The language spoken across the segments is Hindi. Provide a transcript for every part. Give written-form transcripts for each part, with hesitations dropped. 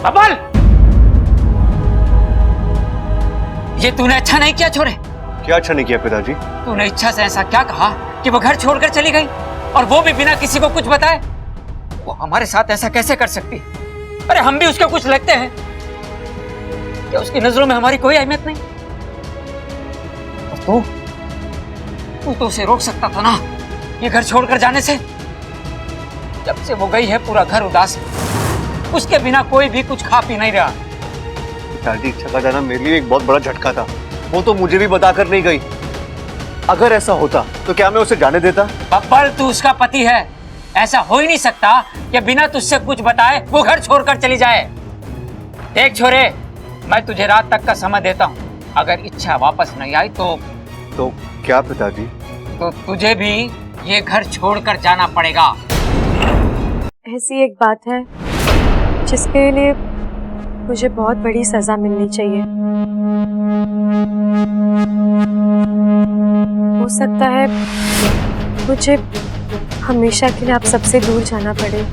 बबल, ये तूने अच्छा नहीं किया छोरे। क्या अच्छा नहीं किया पिताजी? तूने इच्छा से ऐसा क्या कहा कि वो घर छोड़कर चली गई, और वो भी बिना किसी को कुछ बताए? वो हमारे साथ ऐसा कैसे कर सकती? अरे हम भी उसके कुछ लगते हैं क्या? उसकी नजरों में हमारी कोई अहमियत नहीं? और तू तो उसे रोक सकता था ना ये घर छोड़कर जाने से। जब से वो गई है पूरा घर उदास है, उसके बिना कोई भी कुछ खा पी नहीं रहा। पिताजी, इच्छा का जाना मेरे लिए एक बहुत बड़ा झटका था। वो तो मुझे भी बताकर नहीं गई। अगर ऐसा होता तो क्या मैं उसे जाने देता? बब्बल, तू उसका पति है, ऐसा हो ही नहीं सकता कि बिना तुझसे कुछ बताए वो घर छोड़कर चली जाए। देख छोरे, मैं तुझे रात तक का समय देता हूँ। अगर इच्छा वापस नहीं आई तो क्या पिताजी? तो तुझे भी ये घर छोड़कर जाना पड़ेगा। ऐसी एक बात है जिसके लिए मुझे बहुत बड़ी सजा मिलनी चाहिए। हो सकता है मुझे हमेशा के लिए आप सबसे दूर जाना पड़े।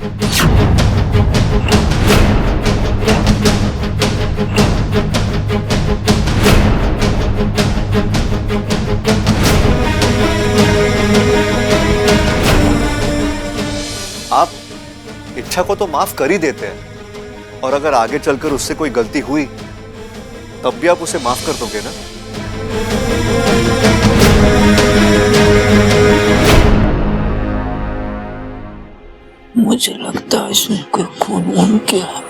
आप इच्छा को तो माफ कर ही देते हैं, और अगर आगे चलकर उससे कोई गलती हुई तब भी आप उसे माफ कर दोगे ना? मुझे लगता है इसमें कोई खून वून किया है।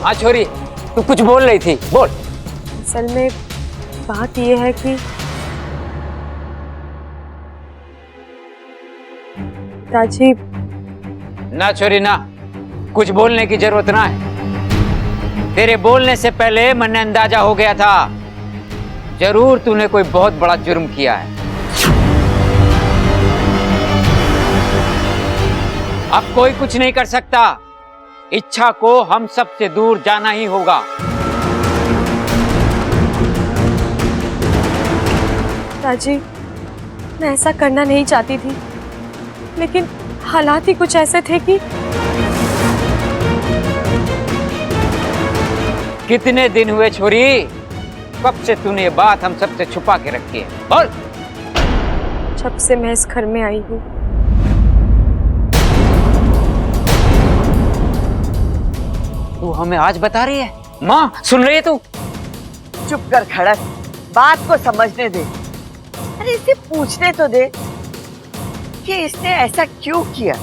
हाँ छोरी, तू कुछ बोल रही थी, बोल। असल में बात यह है कि पिताजी। ना छोरी ना, कुछ बोलने की जरूरत ना है। तेरे बोलने से पहले मैंने अंदाजा हो गया था, जरूर तूने कोई बहुत बड़ा जुर्म किया है। अब कोई कुछ नहीं कर सकता, इच्छा को हम सबसे दूर जाना ही होगा। पिताजी, मैं ऐसा करना नहीं चाहती थी, लेकिन हालात ही कुछ ऐसे थे कि कितने दिन हुए छोरी, कब से तूने ये बात हम सबसे छुपा के रखी है? बोल। जब से मैं इस घर में आई हूँ। तू हमें आज बता रही है? माँ सुन रही है तू? चुप कर खड़क, बात को समझने दे। अरे इसे पूछने तो दे कि इसने ऐसा क्यों किया।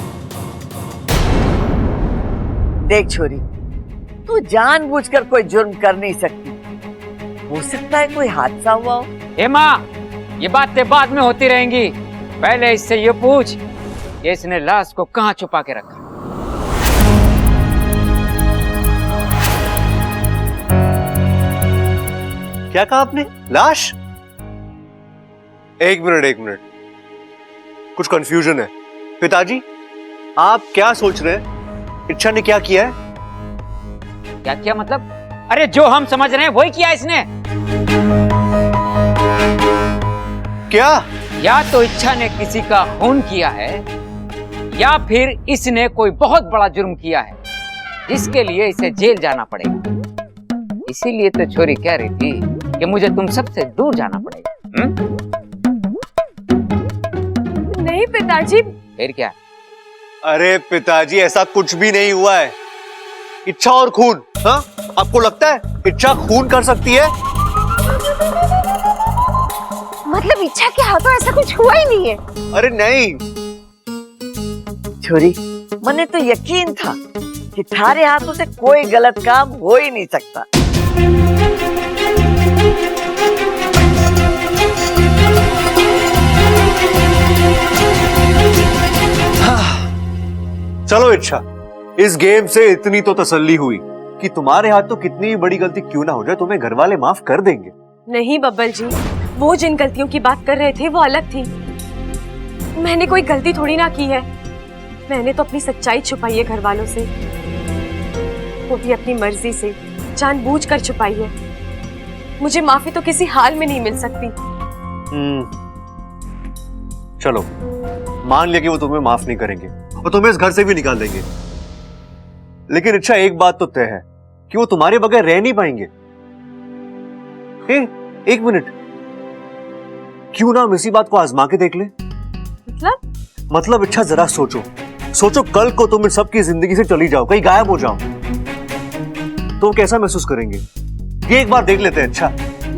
देख छोरी, तू जानबूझकर कोई जुर्म कर नहीं सकती। हो सकता है कोई हादसा हुआ हो। ए माँ, ये बातें बाद में होती रहेंगी, पहले इससे ये पूछ कि इसने लाश को कहाँ छुपा के रखा। क्या कहा आपने? लाश? एक मिनट, कुछ कंफ्यूजन है। पिताजी, आप क्या सोच रहे हैं? इच्छा ने क्या किया है? क्या किया मतलब? अरे जो हम समझ रहे हैं वही किया इसने। क्या? या तो इच्छा ने किसी का खून किया है, या फिर इसने कोई बहुत बड़ा जुर्म किया है जिसके लिए इसे जेल जाना पड़ेगा। इसीलिए तो छोरी कह रही थी कि मुझे तुम सबसे दूर जाना पड़ेगा। नहीं पिताजी। फिर क्या? अरे पिताजी, ऐसा कुछ भी नहीं हुआ है। इच्छा और खून? हाँ, आपको लगता है इच्छा खून कर सकती है? मतलब इच्छा के हाथों ऐसा कुछ हुआ ही नहीं है। अरे नहीं छोरी, मने तो यकीन था कि थारे हाथों से कोई गलत काम हो ही नहीं सकता। चलो इच्छा, इस गेम से इतनी तो तसल्ली हुई कि तुम्हारे हाथ तो कितनी बड़ी गलती क्यों ना हो जाए, तुम्हें घर वाले माफ कर देंगे। नहीं बब्बल जी, वो जिन गलतियों की बात कर रहे थे वो अलग थी। मैंने कोई गलती थोड़ी ना की है। मैंने तो अपनी सच्चाई छुपाई है घर वालों से, वो भी अपनी मर्जी से, जानबूझकर छुपाई है। मुझे माफी तो किसी हाल में नहीं मिल सकती। चलो मान लिया कि वो तुम्हें माफ नहीं करेंगे और तुम्हें इस घर से भी निकाल देंगे, लेकिन इच्छा एक बात तो तय है कि वो तुम्हारे बगैर रह नहीं पाएंगे। एक मिनट, क्यों ना हम इसी बात को आजमा के देख ले? मतलब इच्छा जरा सोचो कल को तुम इन सबकी जिंदगी से चली जाओ, कहीं गायब हो जाओ, तो कैसा महसूस करेंगे? ये एक बार देख लेते हैं। अच्छा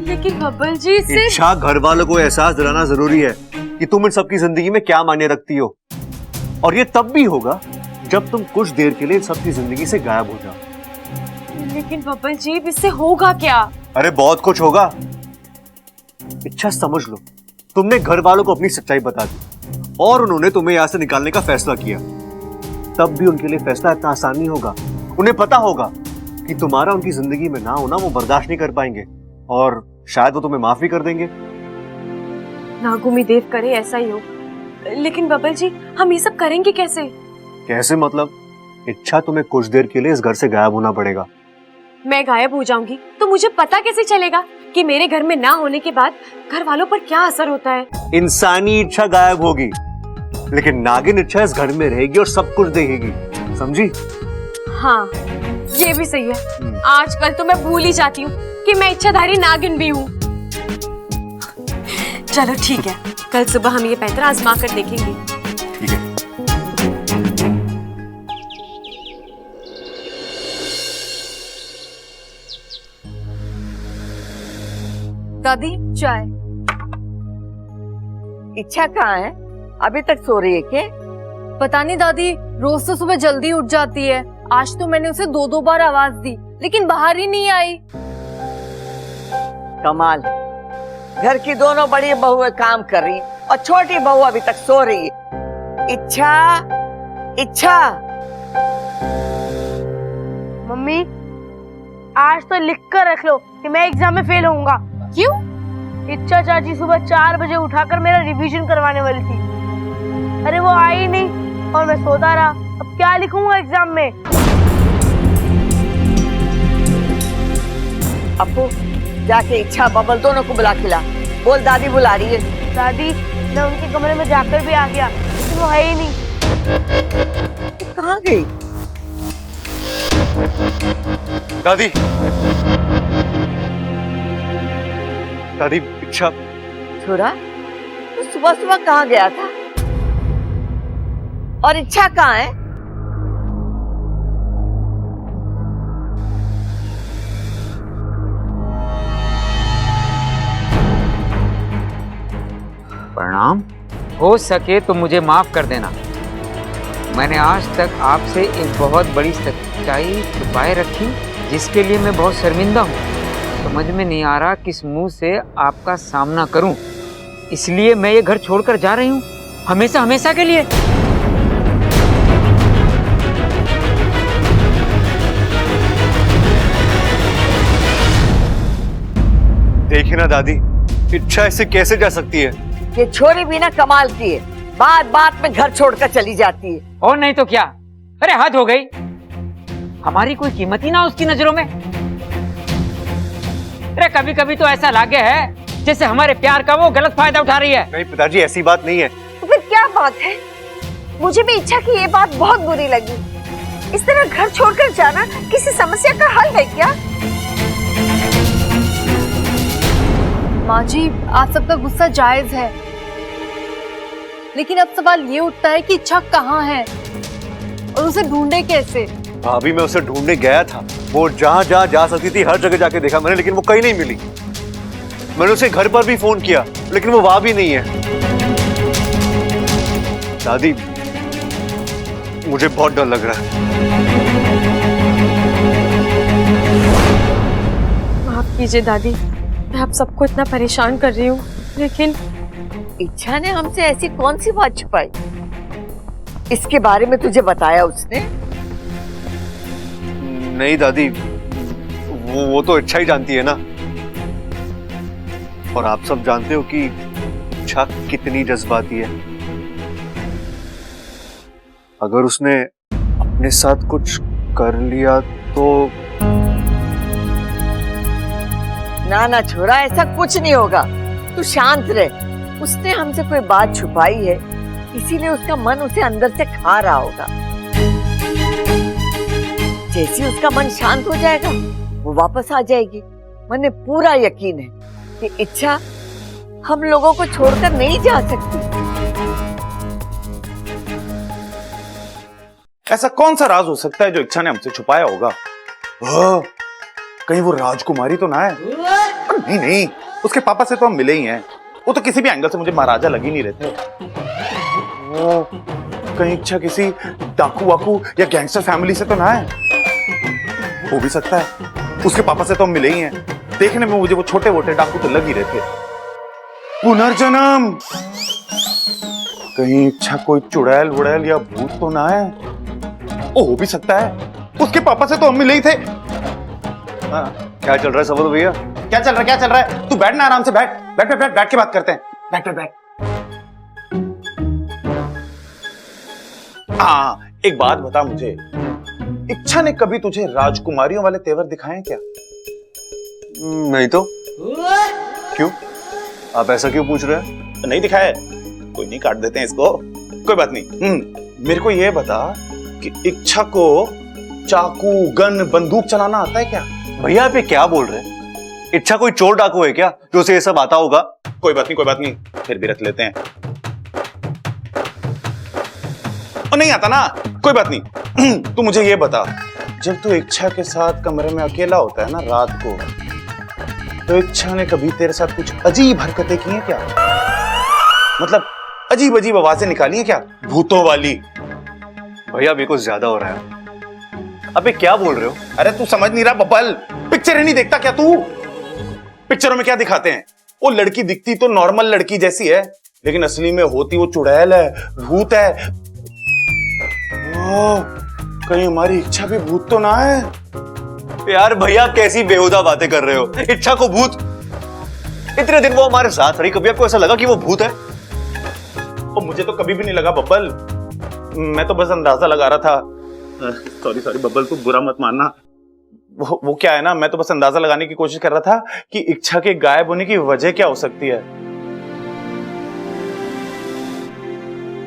लेकिन बब्बल जी इससे इच्छा, घर वालों को एहसास दिलाना जरूरी है कि तुम इन सबकी जिंदगी में क्या मायने रखती हो, और ये तब भी होगा जब तुम कुछ देर के लिए इन सबकी जिंदगी से गायब हो जाओ। लेकिन बब्बल जी इससे होगा क्या? अरे बहुत कुछ होगा। इच्छा समझ लो, तुमने घर वालों को अपनी सच्चाई बता दी और उन्होंने तुम्हें यहां से निकालने का फैसला किया, तब भी उनके लिए फैसला इतना आसान नहीं होगा। उन्हें पता होगा कि तुम्हारा उनकी जिंदगी में ना होना वो बर्दाश्त नहीं कर पाएंगे, और शायद वो तुम्हें माफ भी कर देंगे। नागुमी देव करे ऐसा ही हो। लेकिन बब्बल जी हम ये सब करेंगे कैसे? कैसे मतलब? इच्छा, तुम्हें कुछ देर के लिए इस घर से गायब होना पड़ेगा। मैं गायब हो जाऊंगी तो मुझे पता कैसे चलेगा कि मेरे घर में ना होने के बाद घर वालों पर क्या असर होता है? इंसानी इच्छा गायब होगी, लेकिन नागिन इच्छा इस घर में रहेगी और सब कुछ देखेगी, समझी? हाँ ये भी सही है। आजकल तो मैं भूल ही जाती हूँ कि मैं इच्छाधारी नागिन भी हूँ। चलो ठीक है, कल सुबह हम ये पैंतरा आजमा कर देखेंगे। ठीक है। दादी चाय। इच्छा कहाँ है? अभी तक सो रही है क्या? पता नहीं दादी, रोज तो सुबह जल्दी उठ जाती है। आज तो मैंने उसे 2-2 बार आवाज दी लेकिन बाहर ही नहीं आई। कमाल, घर की दोनों बड़ी बहुएं काम कर रही और छोटी बहू अभी तक सो रही है। इच्छा, इच्छा। मम्मी आज तो लिख कर रख लो कि मैं एग्जाम में फेल होऊंगा। क्यों? इच्छा चाची सुबह 4 बजे उठाकर मेरा रिवीजन करवाने वाली थी। अरे वो आई नहीं और मैं सोता रहा। अब क्या लिखूंगा एग्जाम में? अपू, जाके इच्छा बबल दोनों को बुला के ला। बोल दादी बुला रही है। दादी मैं उनके कमरे में जाकर भी आ गया लेकिन वो है ही नहीं। कहाँ गई? दादी, दादी, इच्छा। छोरा, तू सुबह सुबह कहाँ गया था? और इच्छा कहाँ है? प्रणाम। हो सके तो मुझे माफ कर देना। मैंने आज तक आपसे एक बहुत बड़ी सच्चाई छुपाए रखी, जिसके लिए मैं बहुत शर्मिंदा हूँ। समझ में नहीं आ रहा किस मुंह से आपका सामना करूं, इसलिए मैं ये घर छोड़कर जा रही हूँ, हमेशा हमेशा के लिए। देखिए ना दादी, इच्छा ऐसे कैसे जा सकती है? ये छोरी भी ना कमाल की है, बात बात में घर छोड़कर चली जाती है। और नहीं तो क्या। अरे हद हो गई, हमारी कोई कीमत ही ना उसकी नजरों में। अरे कभी कभी तो ऐसा लागे है जैसे हमारे प्यार का वो गलत फायदा उठा रही है। नहीं पिताजी, ऐसी बात नहीं है। तो फिर क्या बात है? मुझे भी इच्छा की ये बात बहुत बुरी लगी। इस तरह घर छोड़कर जाना किसी समस्या का हल है क्या? माँ जी, आप सबका गुस्सा जायज है, लेकिन अब सवाल ये उठता है कि इच्छा कहाँ है और उसे ढूंढे कैसे? भाभी, मैं उसे ढूंढने गया था। वो जहाँ जहाँ जा सकती थी हर जगह जाके देखा मैंने, लेकिन वो कहीं नहीं मिली। मैंने उसे घर पर भी फोन किया लेकिन वो वहां भी नहीं है। दादी, मुझे बहुत डर लग रहा है। माफ कीजिए दादी, मैं आप सबको इतना परेशान कर रही हूँ, लेकिन इच्छा ने हमसे ऐसी कौन सी बात छुपाई? इसके बारे में तुझे बताया उसने? नहीं दादी, वो तो इच्छा ही जानती है ना। और आप सब जानते हो कि इच्छा कितनी जज्बाती है। अगर उसने अपने साथ कुछ कर लिया तो। ना ना छोरा, ऐसा कुछ नहीं होगा, तू शांत रह। उसने हमसे कोई बात छुपाई है, इसीलिए उसका मन उसे अंदर से खा रहा होगा। जैसे ही उसका मन शांत हो जाएगा वो वापस आ जाएगी। मुझे पूरा यकीन है कि इच्छा हम लोगों को छोड़कर नहीं जा सकती। ऐसा कौन सा राज हो सकता है जो इच्छा ने हमसे छुपाया होगा? कहीं वो राजकुमारी तो ना है? नहीं नहीं, उसके पापा से तो हम मिले ही हैं। वो तो किसी भी एंगल से मुझे महाराजा लग ही नहीं रहे थे। वो कहीं इच्छा किसी डाकू वाकू या गैंगस्टर फैमिली से तो ना है? हो भी सकता है, उसके पापा से तो हम मिले ही हैं। देखने में मुझे वो छोटे मोटे डाकू तो लग ही रहे थे। पुनर्जन्म, कहीं इच्छा कोई चुड़ैल वुड़ैल या भूत तो ना है? ओ, हो भी सकता है, उसके पापा से तो हम मिले ही थे। क्या चल रहा है सबर भैया? क्या चल रहा है? तू बैठ ना, आराम से बैठ बैठ बैठ बैठ बैठ के बात करते हैं। बैठ बैठ बैठ। हाँ, एक बात बता मुझे, इच्छा ने कभी तुझे राजकुमारियों वाले तेवर दिखाए हैं क्या? नहीं तो। क्यों? आप ऐसा क्यों पूछ रहे हैं? नहीं दिखाए? कोई नहीं, काट देते हैं इसको, कोई बात नहीं। मेरे को ये बता कि इच्छा को चाकू गन बंदूक चलाना आता है क्या? भैया आप ये क्या बोल रहे हैं? इच्छा कोई चोर डाकू है क्या जो उसे ये सब आता होगा? कोई बात नहीं, फिर भी रख लेते हैं। और नहीं आता ना, कोई बात नहीं। तू मुझे ये बता, जब तू इच्छा के साथ कमरे में अकेला होता है ना रात को, तो इच्छा ने कभी तेरे साथ कुछ अजीब हरकतें की हैं क्या? मतलब अजीब अजीब आवाजें निकाली हैं क्या, भूतों वाली? भैया मेरे को ज्यादा हो रहा है। अबे क्या बोल रहे हो? अरे तू समझ नहीं रहा बब्बल, पिक्चर ही नहीं देखता क्या तू? पिक्चरों में क्या दिखाते हैं? वो लड़की दिखती तो नॉर्मल लड़की जैसी है, लेकिन असली में होती वो चुड़ैल है, भूत है। कहीं हमारी इच्छा भी भूत तो ना है? यार भैया आप कैसी बेहुदा बातें कर रहे हो? इच्छा को भूत? इतने दिन वो हमारे साथ रही, कभी आपको ऐसा लगा कि वो भूत है? और मुझे तो कभी भी नहीं लगा बब्बल, मैं तो बस अंदाजा लगा रहा था। सॉरी बब्बल, तू बुरा मत मानना। वो क्या है ना, मैं तो बस अंदाजा लगाने की कोशिश कर रहा था कि इच्छा के गायब होने की वजह क्या हो सकती है।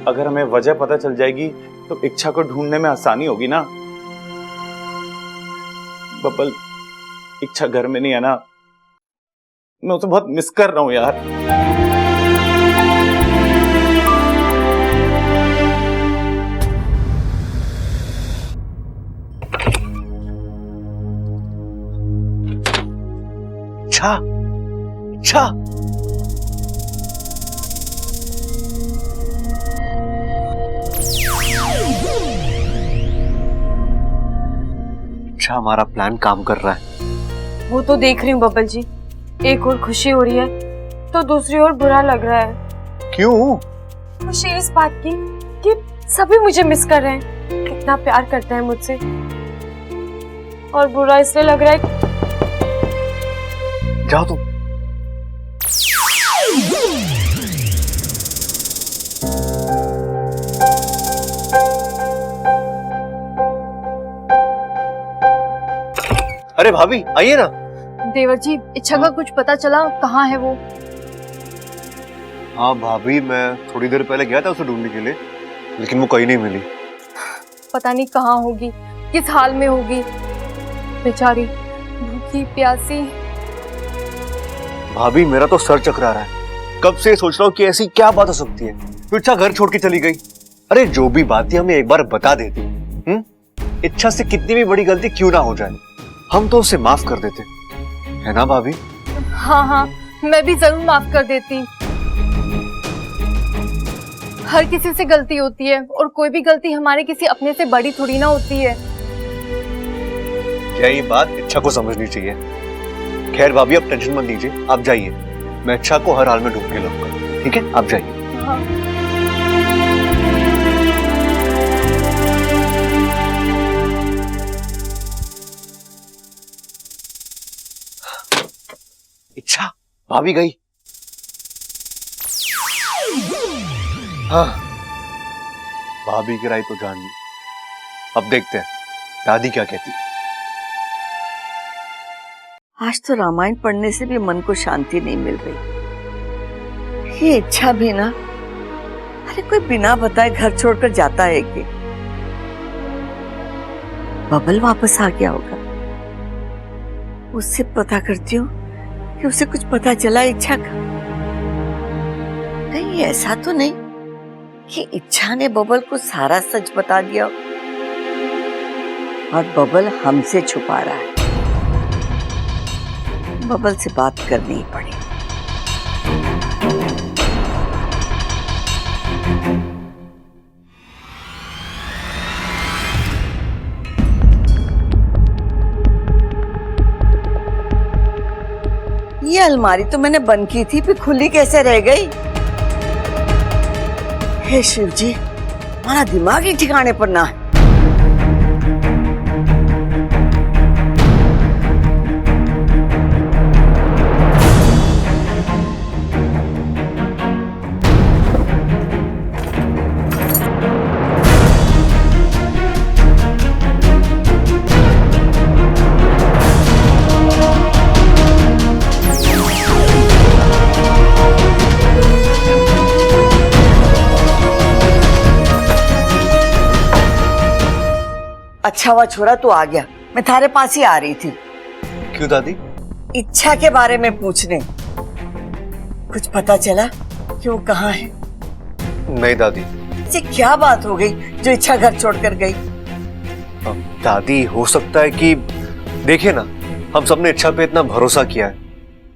अगर हमें वजह पता चल जाएगी तो इच्छा को ढूंढने में आसानी होगी ना। बब्बल, इच्छा घर में नहीं है ना, मैं उसे बहुत मिस कर रहा हूं यार। इच्छा, इच्छा हमारा प्लान काम कर रहा है। वो तो देख रही हूँ बब्बल जी, एक और खुशी हो रही है तो दूसरी ओर बुरा लग रहा है। क्यों? खुशी इस बात की कि सभी मुझे मिस कर रहे हैं, कितना प्यार करते हैं मुझसे, और बुरा इसलिए लग रहा है। जाओ तुम। अरे भाभी आइए ना। देवर जी, इच्छा का कुछ पता चला? कहाँ है वो? हाँ भाभी, मैं थोड़ी देर पहले गया था उसे ढूंढने के लिए, लेकिन वो कहीं नहीं मिली। पता नहीं कहाँ होगी, किस हाल में होगी, बेचारी भूखी प्यासी। भाभी मेरा तो सर चकरा रहा है, कब से सोच रहा हूँ कि ऐसी क्या बात हो सकती है तो इच्छा घर छोड़ के चली गई। अरे जो भी बात थी हमें एक बार बता देती। इच्छा से कितनी भी बड़ी गलती क्यों ना हो जाए, हम तो उसे माफ कर देते, है ना भाभी? हाँ, मैं भी जरूर माफ कर देती। हर किसी से गलती होती है, और कोई भी गलती हमारे किसी अपने से बड़ी थोड़ी ना होती है। क्या ये बात इच्छा को समझनी चाहिए। खैर भाभी आप टेंशन मत लीजिए, आप जाइए, मैं इच्छा को हर हाल में ढूंढ के लाऊंगा, ठीक है? आप जाइए। हाँ। इच्छा, भाभी गई। हाँ, भाभी की राय तो जान ली, अब देखते हैं दादी क्या कहती है। आज तो रामायण पढ़ने से भी मन को शांति नहीं मिल रही। ये इच्छा भी ना, अरे कोई बिना बताए घर छोड़कर जाता है कि बबल वापस आ गया होगा। उससे पता करती हूँ कि उसे कुछ पता चला इच्छा का। कहीं ऐसा तो नहीं कि इच्छा ने बबल को सारा सच बता दिया और बबल हमसे छुपा रहा है। बबल से बात करनी ही पड़ेगी। ये अलमारी तो मैंने बंद की थी, फिर खुली कैसे रह गई? हे शिव जी, हमारा दिमाग ही ठिकाने पर ना है। अच्छा हुआ छोरा तू आ गया, मैं थारे पास ही आ रही थी। क्यों दादी? इच्छा के बारे में पूछने। कुछ पता चला कि वो कहाँ है? नहीं दादी। ये क्या बात हो गई जो इच्छा घर छोड़कर गई? दादी हो सकता है कि देखिए ना, हम सबने इच्छा पे इतना भरोसा किया है,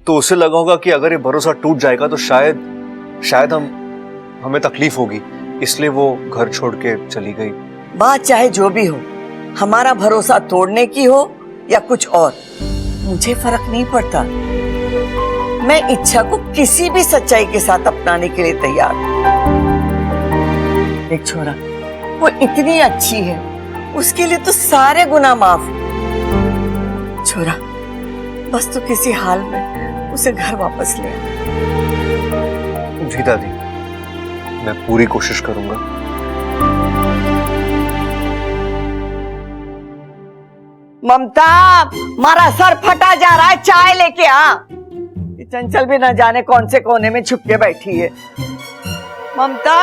तो उसे लगा होगा कि अगर ये भरोसा टूट जाएगा तो शायद हमें तकलीफ होगी, इसलिए वो घर छोड़ के चली गई। बात चाहे जो भी हो, हमारा भरोसा तोड़ने की हो या कुछ और, मुझे फर्क नहीं पड़ता। मैं इच्छा को किसी भी सच्चाई के साथ अपनाने के लिए तैयार हूं। एक छोरा, वो इतनी अच्छी है, उसके लिए तो सारे गुनाह माफ। छोरा, बस तू किसी हाल में उसे घर वापस ले आ। जी दादी, मैं पूरी कोशिश करूंगा। ममता, मारा सर फटा जा रहा है, चाय लेके आ। ये चंचल भी न जाने कौन से कोने में छुप के बैठी है। ममता,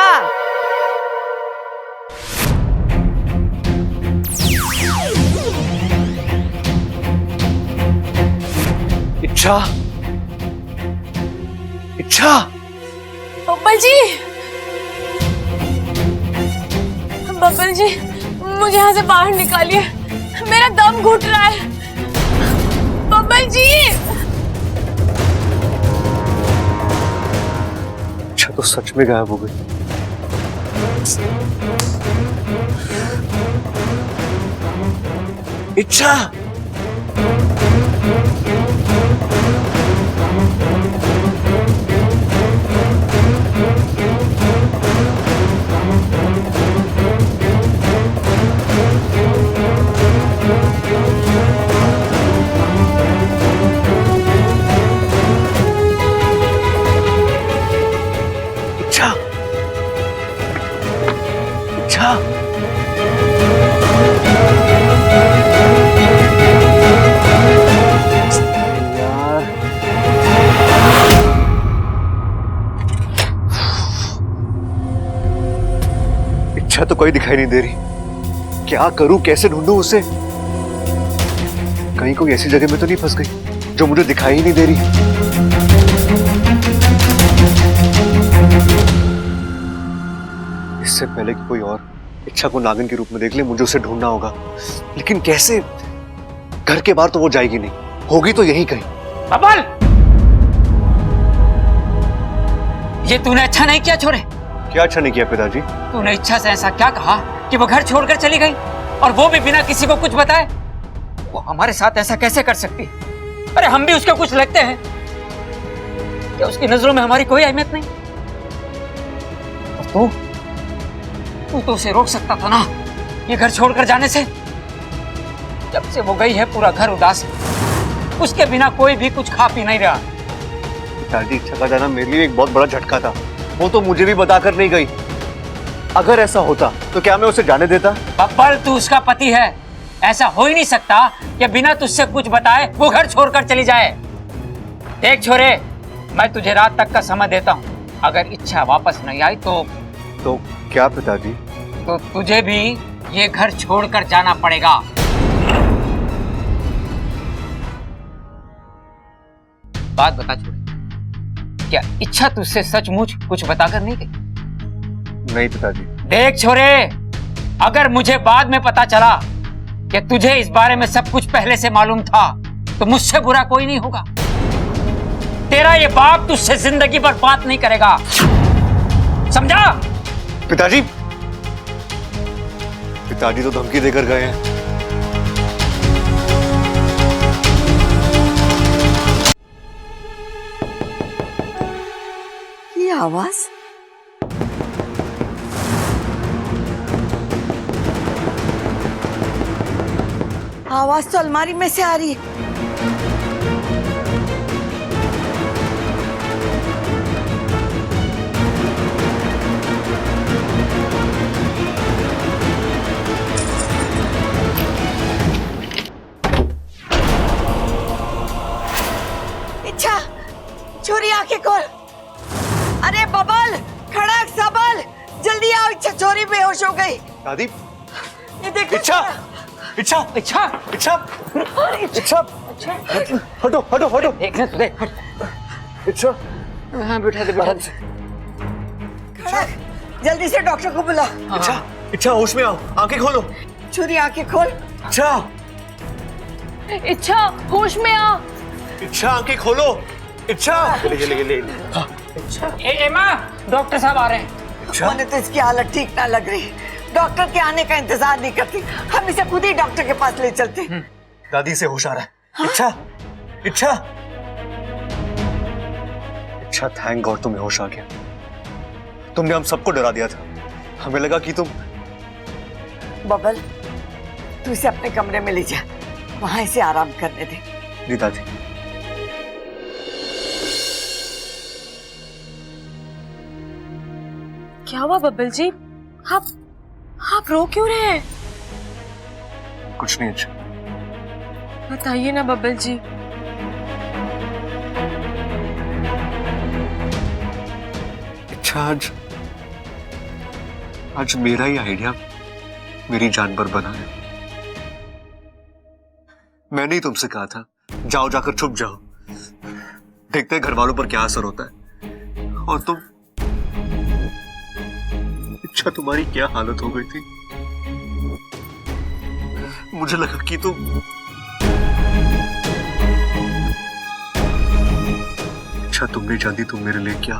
इच्छा, इच्छा, बब्बल जी, बब्बल जी, मुझे यहाँ से बाहर निकालिए, मेरा दम घुट रहा है। बब्बल जी, इच्छा तो सच में गायब हो गई। इच्छा, इच्छा तो कोई दिखाई नहीं दे रही। क्या करूं, कैसे ढूंढूं उसे? कहीं कोई ऐसी जगह में तो नहीं फंस गई जो मुझे दिखाई ही नहीं दे रही। इससे पहले कि कोई और इच्छा को नागिन के रूप में देख ले, मुझे उसे ढूंढना होगा। लेकिन कैसे? घर के बाहर तो वो जाएगी नहीं, होगी तो यही कहीं। बबल, ये तूने अच्छा नहीं किया छोरे। क्या अच्छा नहीं किया पिताजी? तूने इच्छा से ऐसा क्या कहा कि वो घर छोड़कर चली गई, और वो भी बिना किसी को कुछ बताए? वो हमारे साथ ऐसा कैसे कर सकती? अरे हम भी उसके कुछ लगते हैं क्या? उसकी नजरों में हमारी कोई अहमियत नहीं? और तू तो उसे रोक सकता था ना ये घर छोड़कर जाने से। जब से वो गई है पूरा घर उदास है, उसके बिना कोई भी कुछ खा पी नहीं रहा। पिताजी, इच्छा का जाना मेरे लिए एक बहुत बड़ा झटका था। वो तो मुझे भी बताकर नहीं गई। अगर ऐसा होता तो क्या मैं उसे जाने देता? बब्बल, तू उसका पति है, ऐसा हो ही नहीं सकता कि बिना तुझसे कुछ बताए वो घर छोड़कर चली जाए। देख छोरे, मैं तुझे रात तक का समय देता हूँ। अगर इच्छा वापस नहीं आई तो क्या पिताजी? तो तुझे भी ये घर छोड़कर जाना पड़ेगा। बात बता छोड़े, क्या इच्छा तुझसे सचमुच कुछ बताकर नहीं गई? नहीं पिताजी। देख छोरे, अगर मुझे बाद में पता चला कि तुझे इस बारे में सब कुछ पहले से मालूम था तो मुझसे बुरा कोई नहीं होगा। तेरा ये बाप तुझसे जिंदगी भर बात नहीं करेगा, समझा? पिताजी, पिताजी तो धमकी देकर गए हैं। ये आवाज आवाज तो अलमारी में से आ रही है। इच्छा, छोरी आंखें खोल। अरे बबल, खड़क, सबल, जल्दी आओ। इच्छा छोरी बेहोश हो गई। दादी, ये देखो। इच्छा, इच्छा, इच्छा, इच्छा, इच्छा, हटो हटो हटो। देखने तो देख। इच्छा, हाँ बिठा दे, बिठा दे। खड़क, जल्दी से डॉक्टर को बुला। इच्छा, इच्छा होश में आओ, आंखें खोलो। छोरी आंखें खोल। इच्छा, इच्छा होश में आ। इच्छा आंखें खोलो। इच्छा, एमा, डॉक्टर साहब आ रहे हैं। मुझे तो इसकी हालत ठीक ना लग रही। डॉक्टर के आने का इंतजार नहीं करती, हम इसे खुद ही डॉक्टर के पास ले चलते। दादी से होश आ रहा है। इच्छा, इच्छा, इच्छा, थैंक गॉड तुम्हें होश आ गया। तुमने हम सबको डरा दिया था, हमें लगा कि तुम। बबल, तू इसे अपने कमरे में ले जा, वहां इसे आराम करने दे। जी दादी। क्या हुआ बब्बल जी? आप रो क्यों रहे हैं? कुछ नहीं अच्छा। बताइए ना बब्बल जी। अच्छा, आज मेरा ही आइडिया मेरी जान पर बना है। मैंने ही तुमसे कहा था जाओ, जाकर छुप जाओ, देखते हैं घर वालों पर क्या असर होता है। और तुम, इच्छा, तुम्हारी क्या हालत हो गई थी। मुझे लगा कि तुम। अच्छा, तुम नहीं जानती तुम मेरे लिए क्या।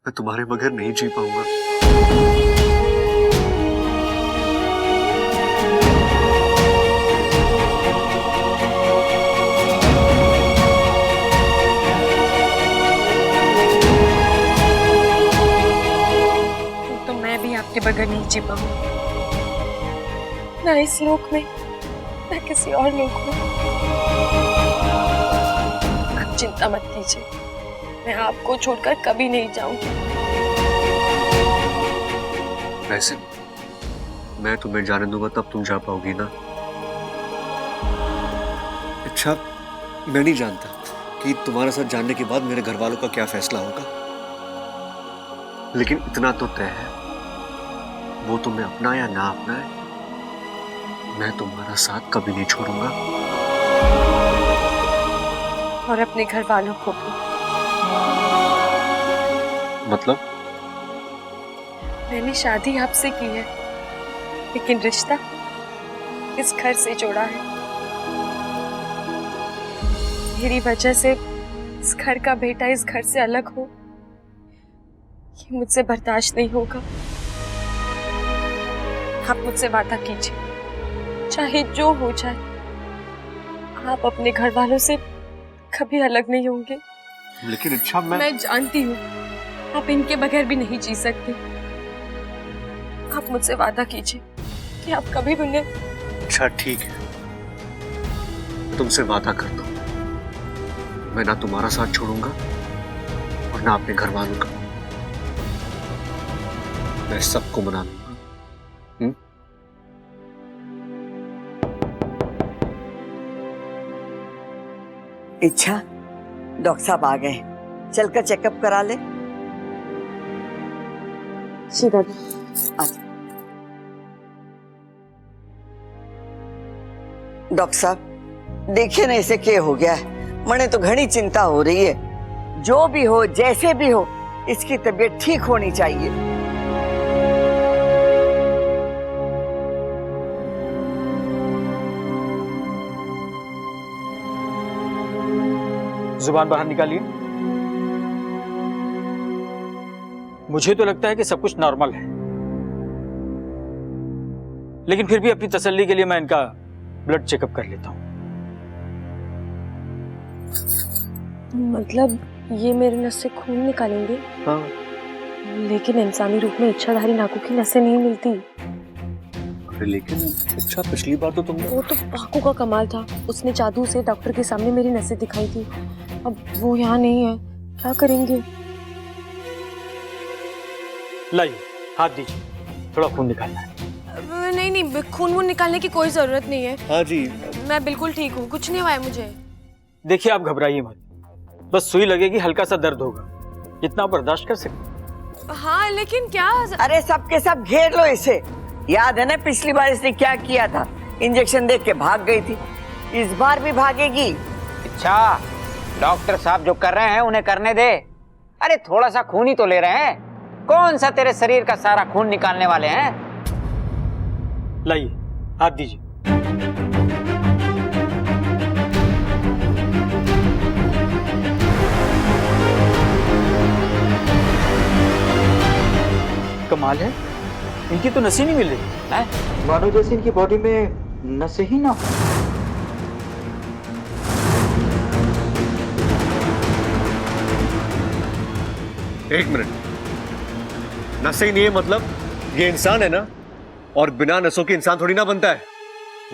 मैं तुम्हारे बगैर नहीं जी पाऊंगा। तो मैं भी आपके बगैर नहीं जी पाऊंगी, ना इस लोक में, ना किसी और लोक में। आप चिंता मत कीजिए, मैं आपको छोड़कर कभी नहीं जाऊंगी। वैसे मैं तुम्हें जाने दूंगा तब तुम जा पाओगी ना। अच्छा, मैं नहीं जानता कि तुम्हारे साथ जानने के बाद मेरे घर वालों का क्या फैसला होगा, लेकिन इतना तो तय है, वो तुम्हें अपना या ना अपनाए, मैं तुम्हारा साथ कभी नहीं छोड़ूंगा। और अपने घर वालों को भी। मतलब? मैंने शादी आपसे की है, लेकिन रिश्ता इस घर से जोड़ा है। मेरी वजह से इस घर का बेटा इस घर से अलग हो, ये मुझसे बर्दाश्त नहीं होगा। आप मुझसे वादा कीजिए, चाहे जो हो जाए, आप अपने घर वालों से कभी अलग नहीं होंगे। लेकिन अच्छा, मैं जानती हूँ आप इनके बगैर भी नहीं जी सकते। आप मुझसे वादा कीजिए कि आप कभी भी उन्हें। अच्छा ठीक है, तुमसे वादा करता हूं, मैं ना तुम्हारा साथ छोड़ूंगा और ना अपने घर वालों का। मैं सबको मना लूंगा। इच्छा, डॉक्टर साहब आ गए, चलकर चेकअप करा ले। डॉक्टर साहब, देखिए ना इसे क्या हो गया है, मने तो घनी चिंता हो रही है। जो भी हो, जैसे भी हो, इसकी तबीयत ठीक होनी चाहिए। जुबान बाहर निकालिए। मुझे तो लगता है कि सब कुछ नॉर्मल है, लेकिन फिर भी अपनी तसल्ली के लिए मैं इनका ब्लड चेकअप कर लेता हूं। मतलब ये मेरे नस से खून निकालेंगे? हाँ। लेकिन इंसानी रूप में इच्छाधारी नाकू की नसें नहीं मिलती। अरे लेकिन अच्छा, पिछली बार तो तुमने... वो तो पाकू का कमाल था, उसने जादू से डॉक्टर के सामने मेरी नसें दिखाई थी। अब वो यहाँ नहीं है, क्या करेंगे? लाइए, हाथ दीजिए, थोड़ा खून निकालना है। नहीं नहीं, खून वून निकालने की कोई जरूरत नहीं है। हाँ जी, मैं बिल्कुल ठीक हूँ, कुछ नहीं हुआ है मुझे। देखिए, आप घबराइए मत, बस सुई लगेगी, हल्का सा दर्द होगा, इतना बर्दाश्त कर सकते। हाँ लेकिन क्या? अरे सबके सब घेर लो इसे। याद है ना पिछली बार इसने क्या किया था? इंजेक्शन देख के भाग गई थी, इस बार भी भागेगी। अच्छा, डॉक्टर साहब जो कर रहे हैं उन्हें करने दे। अरे थोड़ा सा खून ही तो ले रहे हैं, कौन सा तेरे शरीर का सारा खून निकालने वाले हैं? लाइए, हाथ दीजिए। कमाल है, इनकी तो नसें नहीं मिल रही है। मानो जैसे इनकी बॉडी में नसें ही ना हो। एक मिनट, नसें ही नहीं है मतलब ये इंसान है ना, और बिना नसों के इंसान थोड़ी ना बनता है।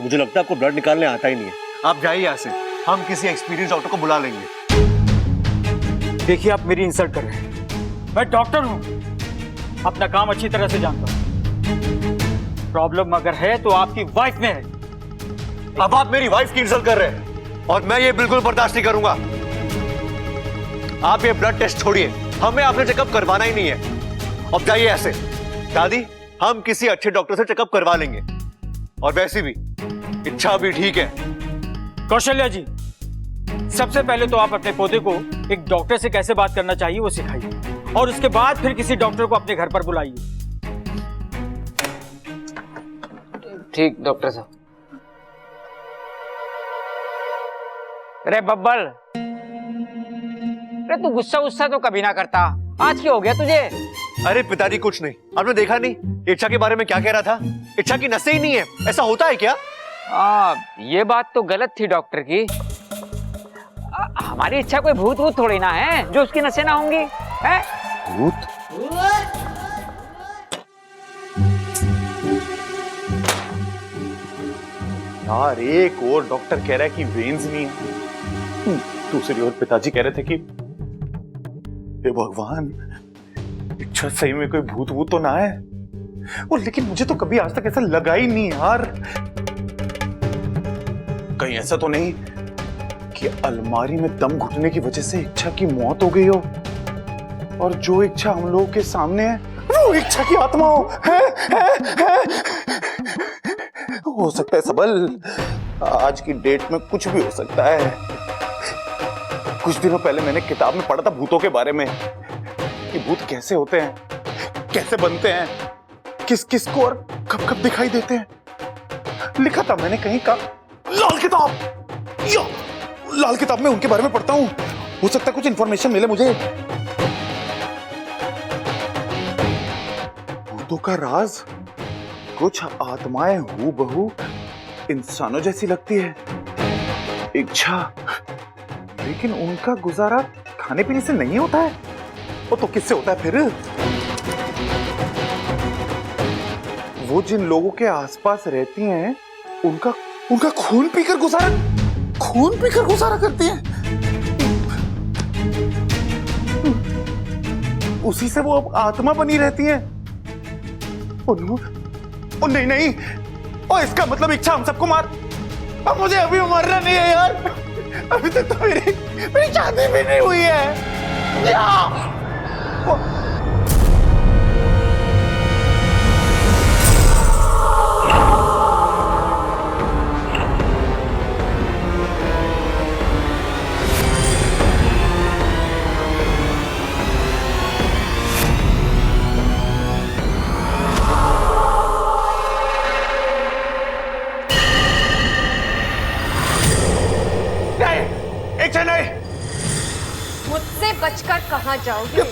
मुझे लगता है आपको ब्लड निकालने आता ही नहीं है। आप जाइए यहाँ से, हम किसी एक्सपीरियंस डॉक्टर को बुला लेंगे। देखिए, आप मेरी इंसल्ट कर रहे हैं, मैं डॉक्टर हूं, अपना काम अच्छी तरह से जानता हूं। प्रॉब्लम अगर है तो आपकी वाइफ में है। अब आप मेरी वाइफ की इंसल्ट कर रहे हैं और मैं ये बिल्कुल बर्दाश्त नहीं करूंगा। आप ये ब्लड टेस्ट छोड़िए, हमें आपने चेकअप करवाना ही नहीं है। अब जाइए ऐसे। दादी, हम किसी अच्छे डॉक्टर से चेकअप करवा लेंगे, और वैसे भी इच्छा भी ठीक है। कौशल्या जी, सबसे पहले तो आप अपने पोते को एक डॉक्टर से कैसे बात करना चाहिए वो सिखाइए, और उसके बाद फिर किसी डॉक्टर को अपने घर पर बुलाइए। ठीक डॉक्टर साहब। अरे बब्बल, अरे तू गुस्सा गुस्सा तो कभी ना करता, आज क्या हो गया तुझे? अरे पिताजी कुछ नहीं, आपने देखा नहीं इच्छा के बारे में क्या कह रहा था? इच्छा की नसें ही नहीं है, ऐसा होता है क्या? ये बात तो गलत थी डॉक्टर की। हमारी इच्छा कोई भूत वूत थोड़ी ना है जो उसकी नसें ना होंगी, है? भूत? यार, एक और डॉक्टर कह रहा है कि वेन्स नहीं है, दूसरी ओर पिताजी कह रहे थे कि हे भगवान, इच्छा सही में कोई भूत वूत तो ना है। और लेकिन मुझे तो कभी आज तक ऐसा लगा ही नहीं यार। कहीं ऐसा तो नहीं कि अलमारी में दम घुटने की वजह से इच्छा की मौत हो गई हो, और जो इच्छा हम लोगों के सामने है वो इच्छा की आत्मा हो। है? हो सकता है सबल, आज की डेट में कुछ भी हो सकता है। कुछ दिनों पहले मैंने किताब में पढ़ा था भूतों के बारे में, कि भूत कैसे होते हैं, कैसे बनते हैं, किस किस को और कब कब दिखाई देते हैं। लिखा था मैंने कहीं का, लाल किताब, लाल किताब में उनके बारे में पढ़ता हूं, हो सकता है कुछ इंफॉर्मेशन मिले मुझे। भूतों का राज, कुछ आत्माएं हूबहू इंसानों जैसी लगती है, इच्छा, लेकिन उनका गुजारा खाने पीने से नहीं होता है। वो तो किससे होता है फिर? वो जिन लोगों के आसपास रहती हैं, उनका खून पीकर गुजारा करती हैं। उसी से वो अब आत्मा बनी रहती हैं। नहीं, और इसका मतलब इच्छा हम सबको मार। अब मुझे अभी मरना नहीं है यार, अभी तक तो मेरी शादी भी नहीं हुई है। मुझे नहीं। मुझसे बचकर कहाँ जाओगे?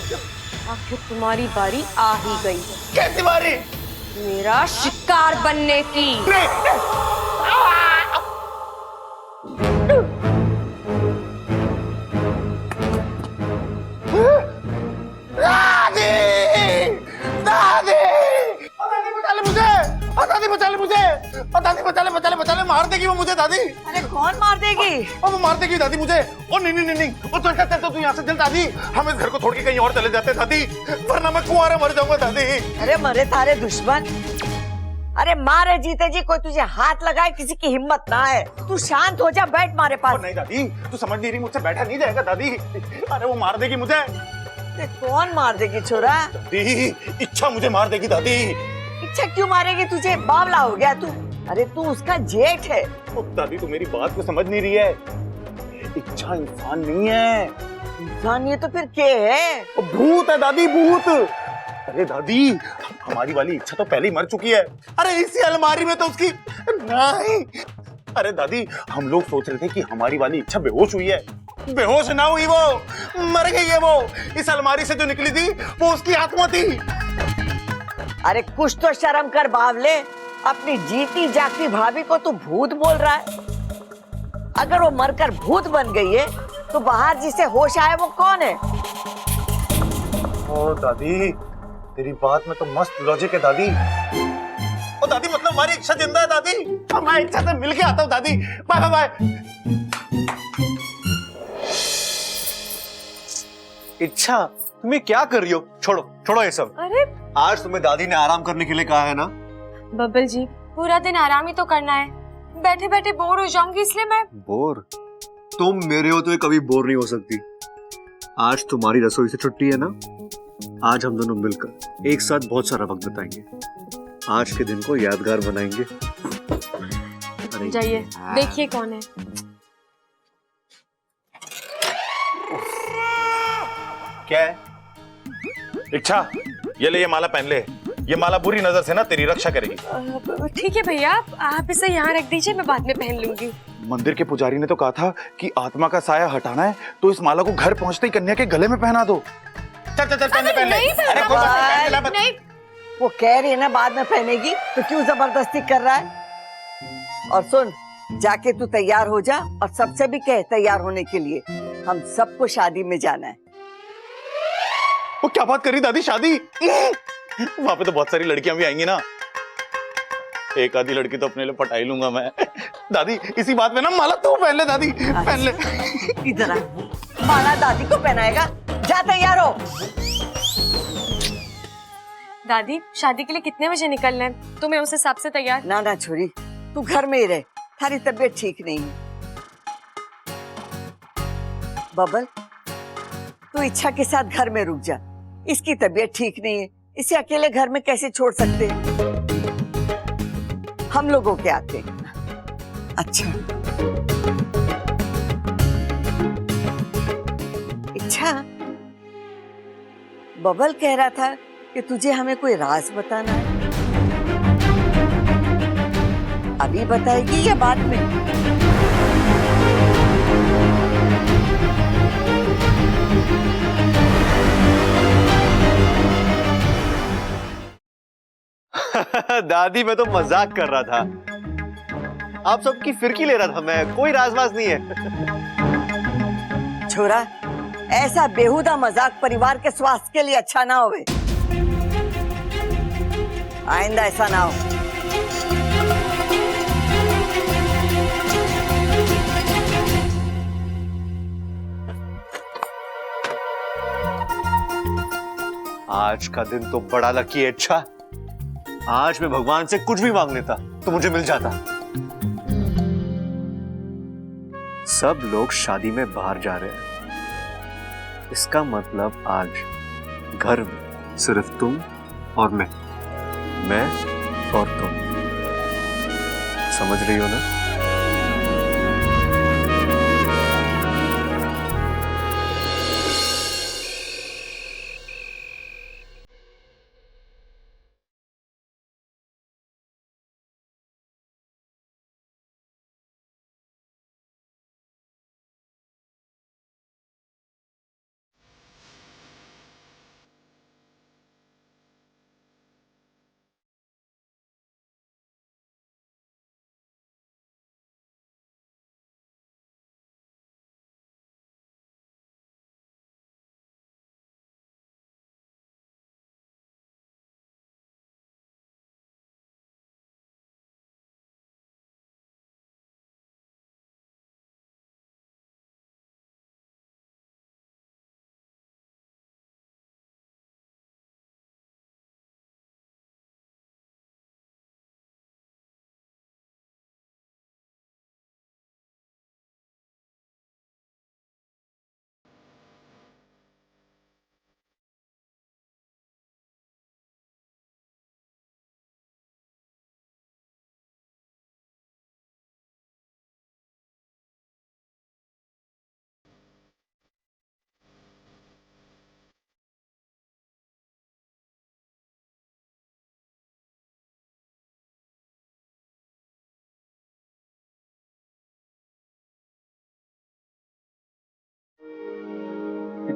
आखिर तुम्हारी बारी आ ही गई है। कैसी बारी? मेरा शिकार बनने की। दादी! दादी! दादी बचा ले मुझे! दादी बचा ले मुझे! दादी बचा ले, बचा ले, बचा ले! मार देगी वो मुझे दादी! अरे कौन मार देगी? वो मार देगी दादी मुझे! ओ नहीं नहीं नहीं नहीं! वो चल तू यहाँ से चल दादी! हम इस घर को छोड़ के कहीं और चले जाते हैं दादी! वरना मैं कुंवारा मर जाऊंगा दादी! अरे मरे तारे दुश्मन। अरे मारे जीते जी कोई तुझे हाथ लगाए किसी की हिम्मत ना है। तू शांत हो जा, बैठ मारे पास। नहीं दादी, तू समझ नहीं रही, मुझसे बैठा नहीं जाएगा दादी। अरे वो मार देगी मुझे। कौन मार देगी छोरा? दादी, इच्छा मुझे मार देगी दादी। इच्छा क्यों मारेगी तुझे? बावला हो गया तू। अरे तू उसका जेठ है। दादी तू मेरी बात को समझ नहीं रही है। इच्छा इंसान नहीं है। इंसान ये तो फिर क्या है? भूत है दादी, भूत। अरे दादी, हमारी वाली इच्छा तो पहले ही मर चुकी है। अरे इसी अलमारी में तो उसकी नहीं। अरे दादी, हम लोग सोच रहे थे कि हमारी वाली इच्छा बेहोश हुई है। बेहोश ना हुई, वो मर गई है। वो इस अलमारी से जो निकली थी वो उसकी आत्मा थी। अरे कुछ तो शर्म कर बावले। अपनी जीती जागती भाभी को तू भूत बोल रहा है। अगर वो मरकर भूत बन गई है तो बाहर जिसे होश आए वो कौन है? ओ दादी, तेरी बात में तो मस्त लॉजिक है दादी। ओ दादी, मतलब हमारी इच्छा जिंदा है दादी। मैं इच्छा से मिल के आता हूँ दादी। Bye bye bye. इच्छा, तुम्हें क्या कर रही हो? छोड़ो छोड़ो ये सब। अरे आज तुम्हें दादी ने आराम करने के लिए कहा है ना? बब्बल जी, पूरा दिन आराम ही तो करना है। बैठे बैठे बोर हो जाऊंगी, इसलिए मैं। बोर? तुम मेरे हो तो कभी बोर नहीं हो सकती। आज तुम्हारी रसोई से छुट्टी है ना? आज हम दोनों मिलकर एक साथ बहुत सारा वक्त बिताएंगे। आज के दिन को यादगार बनाएंगे। जाइए, देखिए कौन है। क्या है? इच्छा, ये ले, ये माला पहन ले। ये माला बुरी नजर से ना तेरी रक्षा करेगी। ठीक है भैया, आप इसे यहाँ रख दीजिए, मैं बाद में पहन लूंगी। मंदिर के पुजारी ने तो कहा था कि आत्मा का साया हटाना है तो इस माला को घर पहुंचते ही कन्या के गले में पहना दो। चल चल चल, पहन ले, पहन ले। अरे कोई बात नहीं, पहन ले, मत। नहीं, वो कह रही है ना बाद में पहनेगी, तो क्यों जबरदस्ती कर रहा है? और सुन, जाके तू तैयार हो जा और सबसे भी कह तैयार होने के लिए। हम सबको शादी में जाना है। वो क्या बात करी दादी, शादी? वहां पे तो बहुत सारी लड़कियां भी आएंगी ना। एक आधी लड़की तो अपने लिए पटाई लूंगा मैं। दादी, इसी बात में ना माला तू पहन ले दादी, पहन ले। इधर आ, माला दादी को पहनाएगा। जा तैयार हो। दादी, शादी के लिए कितने बजे निकलना है? तो मैं उस हिसाब से तैयार। ना ना छोरी, तू घर में ही रह, थारी तबीयत ठीक नहीं है। बबल, तू इच्छा के साथ घर में रुक जा। इसकी तबीयत ठीक नहीं है, इसे अकेले घर में कैसे छोड़ सकते हैं? हम लोगों के आते हैं। अच्छा इच्छा, बबल कह रहा था कि तुझे हमें कोई राज बताना है। अभी बताएगी या बाद में? दादी, मैं तो मजाक कर रहा था। आप सबकी फिरकी ले रहा था मैं, कोई राजवाज नहीं है। छोरा, ऐसा बेहुदा मजाक परिवार के स्वास्थ्य के लिए अच्छा ना होवे। आइंदा ऐसा ना हो। आज का दिन तो बड़ा लकी है। अच्छा, आज मैं भगवान से कुछ भी मांग लेता तो मुझे मिल जाता। सब लोग शादी में बाहर जा रहे हैं। इसका मतलब आज घर में सिर्फ तुम और मैं और तुम। समझ रही हो ना?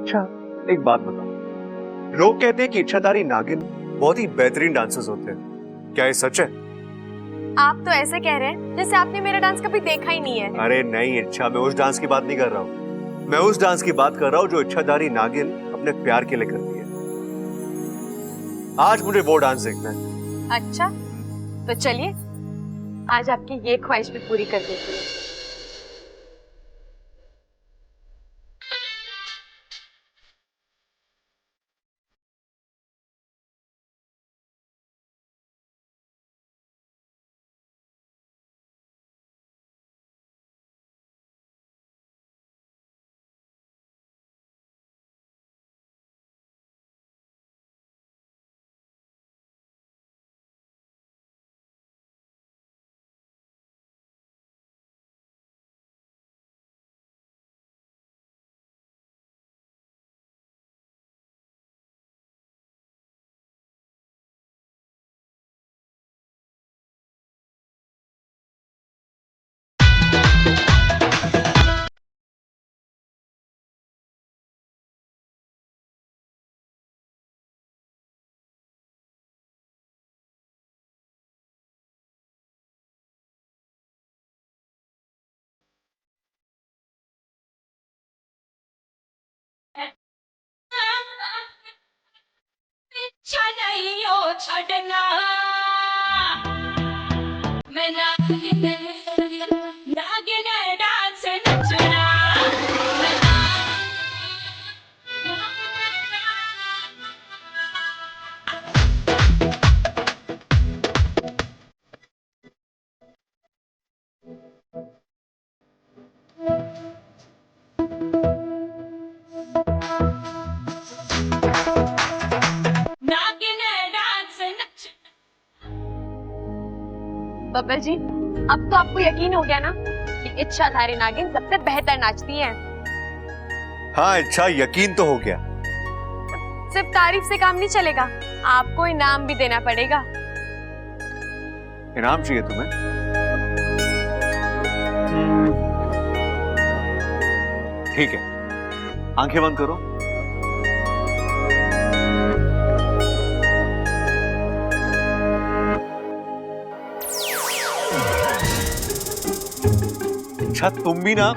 अच्छा, एक बात बताओ, लोग कहते हैं कि इच्छाधारी नागिन बहुत ही बेहतरीन डांसर्स होते हैं, क्या ये सच है? आप तो ऐसे कह रहे हैं जैसे आपने मेरा डांस कभी देखा ही नहीं है। अरे नहीं इच्छा, मैं उस डांस की बात नहीं कर रहा हूँ, मैं उस डांस की बात कर रहा हूँ जो इच्छाधारी नागिन अपने प्यार के लिए करती है। आज मुझे वो डांस देखना है। अच्छा, तो चलिए आज आपकी ये ख्वाहिश भी पूरी कर देती हूँ। छड़ना मैं नागिन डांस नचना बब्बर जी, अब तो आपको यकीन हो गया ना कि इच्छाधारी नागिन सबसे बेहतर नाचती है। हाँ इच्छा, यकीन तो हो गया। सिर्फ तारीफ से काम नहीं चलेगा, आपको इनाम भी देना पड़ेगा। इनाम चाहिए तुम्हें? ठीक है, आंखें बंद करो। अच्छा तुम भी ना,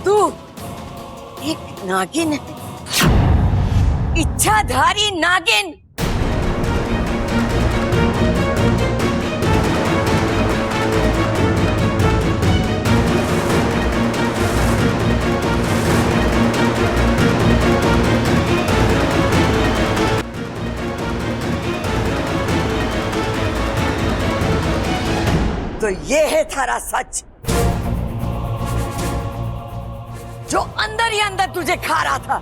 तू एक नागिन है, इच्छाधारी नागिन। तो ये है थारा सच जो अंदर ही अंदर तुझे खा रहा था,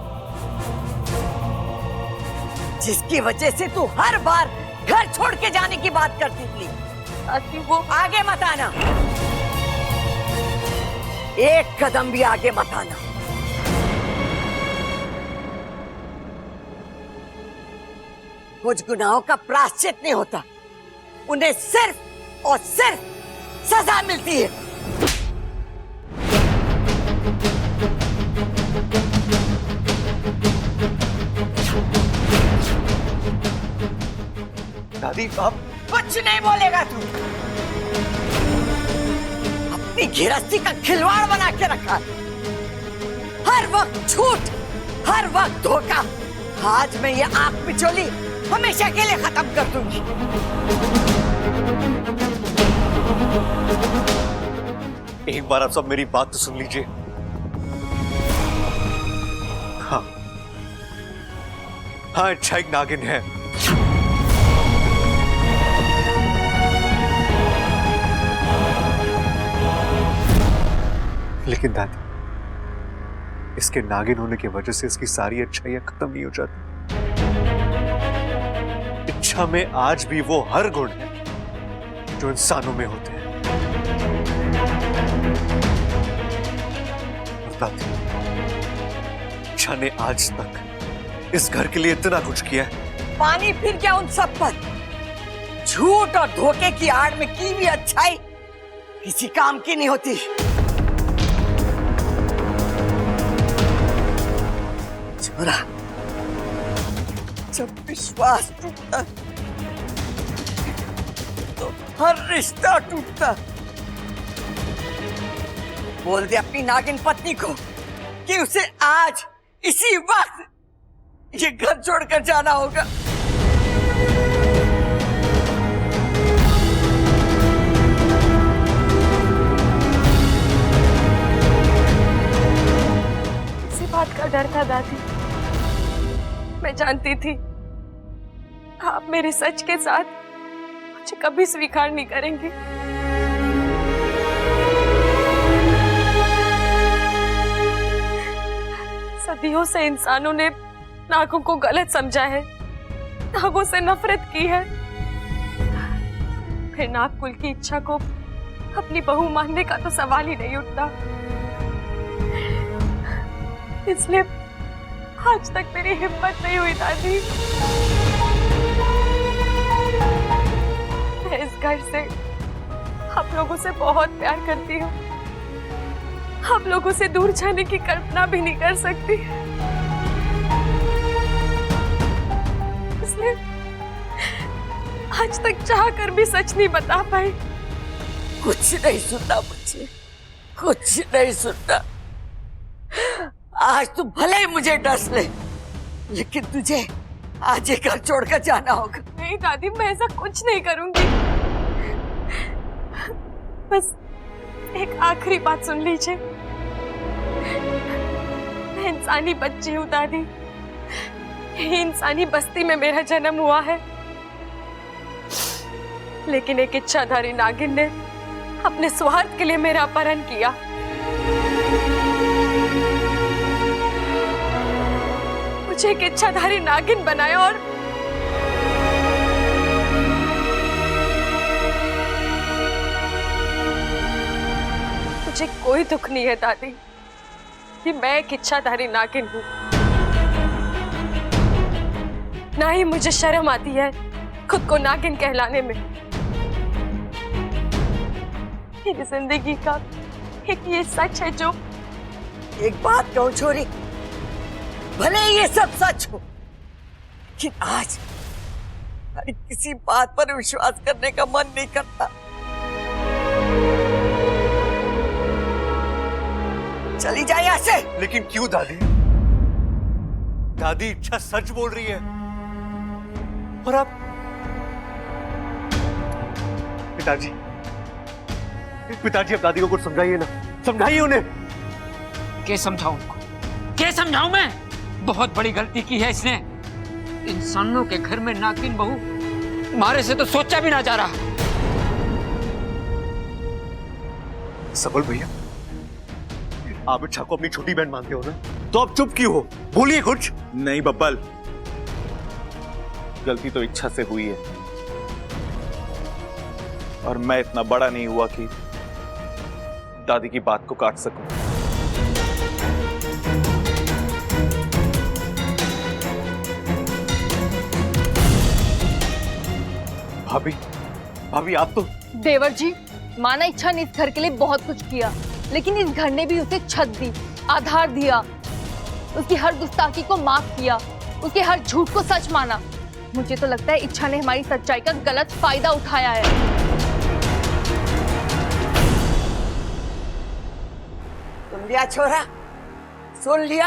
जिसकी वजह से तू हर बार घर छोड़ के जाने की बात करती थी। वो आगे मत आना, एक कदम भी आगे मत आना। कुछ गुनाहों का प्रायश्चित नहीं होता, उन्हें सिर्फ और सिर्फ सजा मिलती है। दादी आप कुछ नहीं बोलेगा तू, अपनी गृहस्थी का खिलवाड़ बना के रखा है। हर वक्त झूठ, हर वक्त धोखा। आज मैं ये आंख पिछोली हमेशा के लिए खत्म कर दूंगी। एक बार आप सब मेरी बात तो सुन लीजिए। हाँ हाँ, इच्छा एक नागिन है, लेकिन दादी इसके नागिन होने की वजह से इसकी सारी अच्छाइयां खत्म नहीं हो जाती। इच्छा में आज भी वो हर गुण है जो इंसानों में होते हैं, और दादी, इच्छा ने आज तक इस घर के लिए इतना कुछ किया है। पानी फिर क्या उन सब पर? झूठ और धोखे की आड़ में की भी अच्छाई किसी काम की नहीं होती। छोरा, जब विश्वास टूटता तो हर रिश्ता टूटता। बोल दे अपनी नागिन पत्नी को कि उसे आज इसी वक्त ये घर छोड़कर जाना होगा। इसी बात का डर था दादी। मैं जानती थी आप मेरे सच के साथ मुझे कभी स्वीकार नहीं करेंगे। सदियों से इंसानों ने नागों को गलत समझा है, नागों से नफरत की है। फिर नाग कुल की इच्छा को अपनी बहू मानने का तो सवाल ही नहीं उठता। इसलिए आज तक मेरी हिम्मत नहीं हुई दादी। मैं इस घर से आप लोगों से बहुत प्यार करती हूँ। आप लोगों से दूर जाने की कल्पना भी नहीं कर सकती। इसलिए आज तक चाह कर भी सच नहीं बता पाई। कुछ नहीं सुनना मुझे, कुछ नहीं सुनना। आज तू भले ही मुझे डस ले, लेकिन तुझे आज ये घर छोड़कर जाना होगा। नहीं दादी, मैं ऐसा कुछ नहीं करूंगी। बस एक आखिरी बात सुन लीजिए। मैं इंसानी बच्ची हूँ दादी। यही इंसानी बस्ती में मेरा जन्म हुआ है। लेकिन एक इच्छाधारी नागिन ने अपने स्वार्थ के लिए मेरा अपहरण किया। मुझे एक इच्छाधारी नागिन बनाया और मुझे कोई दुख नहीं है दादी कि मैं एक इच्छाधारी नागिन हूँ। ना ही मुझे शर्म आती है खुद को नागिन कहलाने में। मेरी जिंदगी का एक ये सच है जो। एक बात कहूं छोरी, भले ही ये सब सच हो, लेकिन आज हर किसी बात पर विश्वास करने का मन नहीं करता। चली जाए यहाँ से। लेकिन क्यों दादी? दादी इच्छा सच बोल रही है और आप। पिताजी, पिताजी अब दादी को कुछ समझाइए ना, समझाइए उन्हें। क्या समझाऊं उनको? क्या समझाऊं मैं? बहुत बड़ी गलती की है इसने। इंसानों के घर में नागिन बहू, तुम्हारे से तो सोचा भी ना जा रहा। सबल भैया, आप इच्छा को अपनी छोटी बहन मानते हो ना, तो आप चुप क्यों हो? बोलिए कुछ। नहीं बब्बल, गलती तो इच्छा से हुई है और मैं इतना बड़ा नहीं हुआ कि दादी की बात को काट सकूं। भाभी, भाभी आप तो। देवर जी, माना इच्छा ने इस घर के लिए बहुत कुछ किया, लेकिन इस घर ने भी उसे छत दी, आधार दिया, उसकी हर गुस्ताखी को माफ किया, उसके हर झूठ को सच माना। मुझे तो लगता है इच्छा ने हमारी सच्चाई का गलत फायदा उठाया है। सुन लिया छोरा, सुन लिया।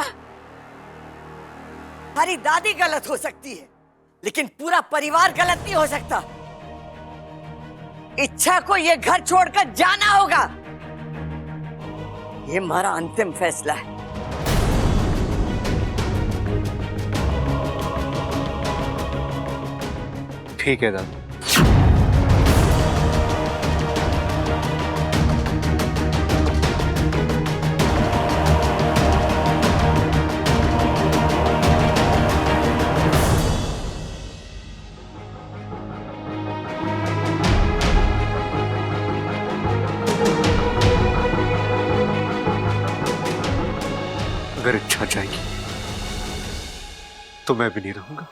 हमारी दादी गलत हो सकती है, लेकिन पूरा परिवार गलत नहीं हो सकता। इच्छा को ये घर छोड़कर जाना होगा। ये हमारा अंतिम फैसला है। ठीक है दादी। अगर इच्छा जाएगी तो मैं भी नहीं रहूंगा।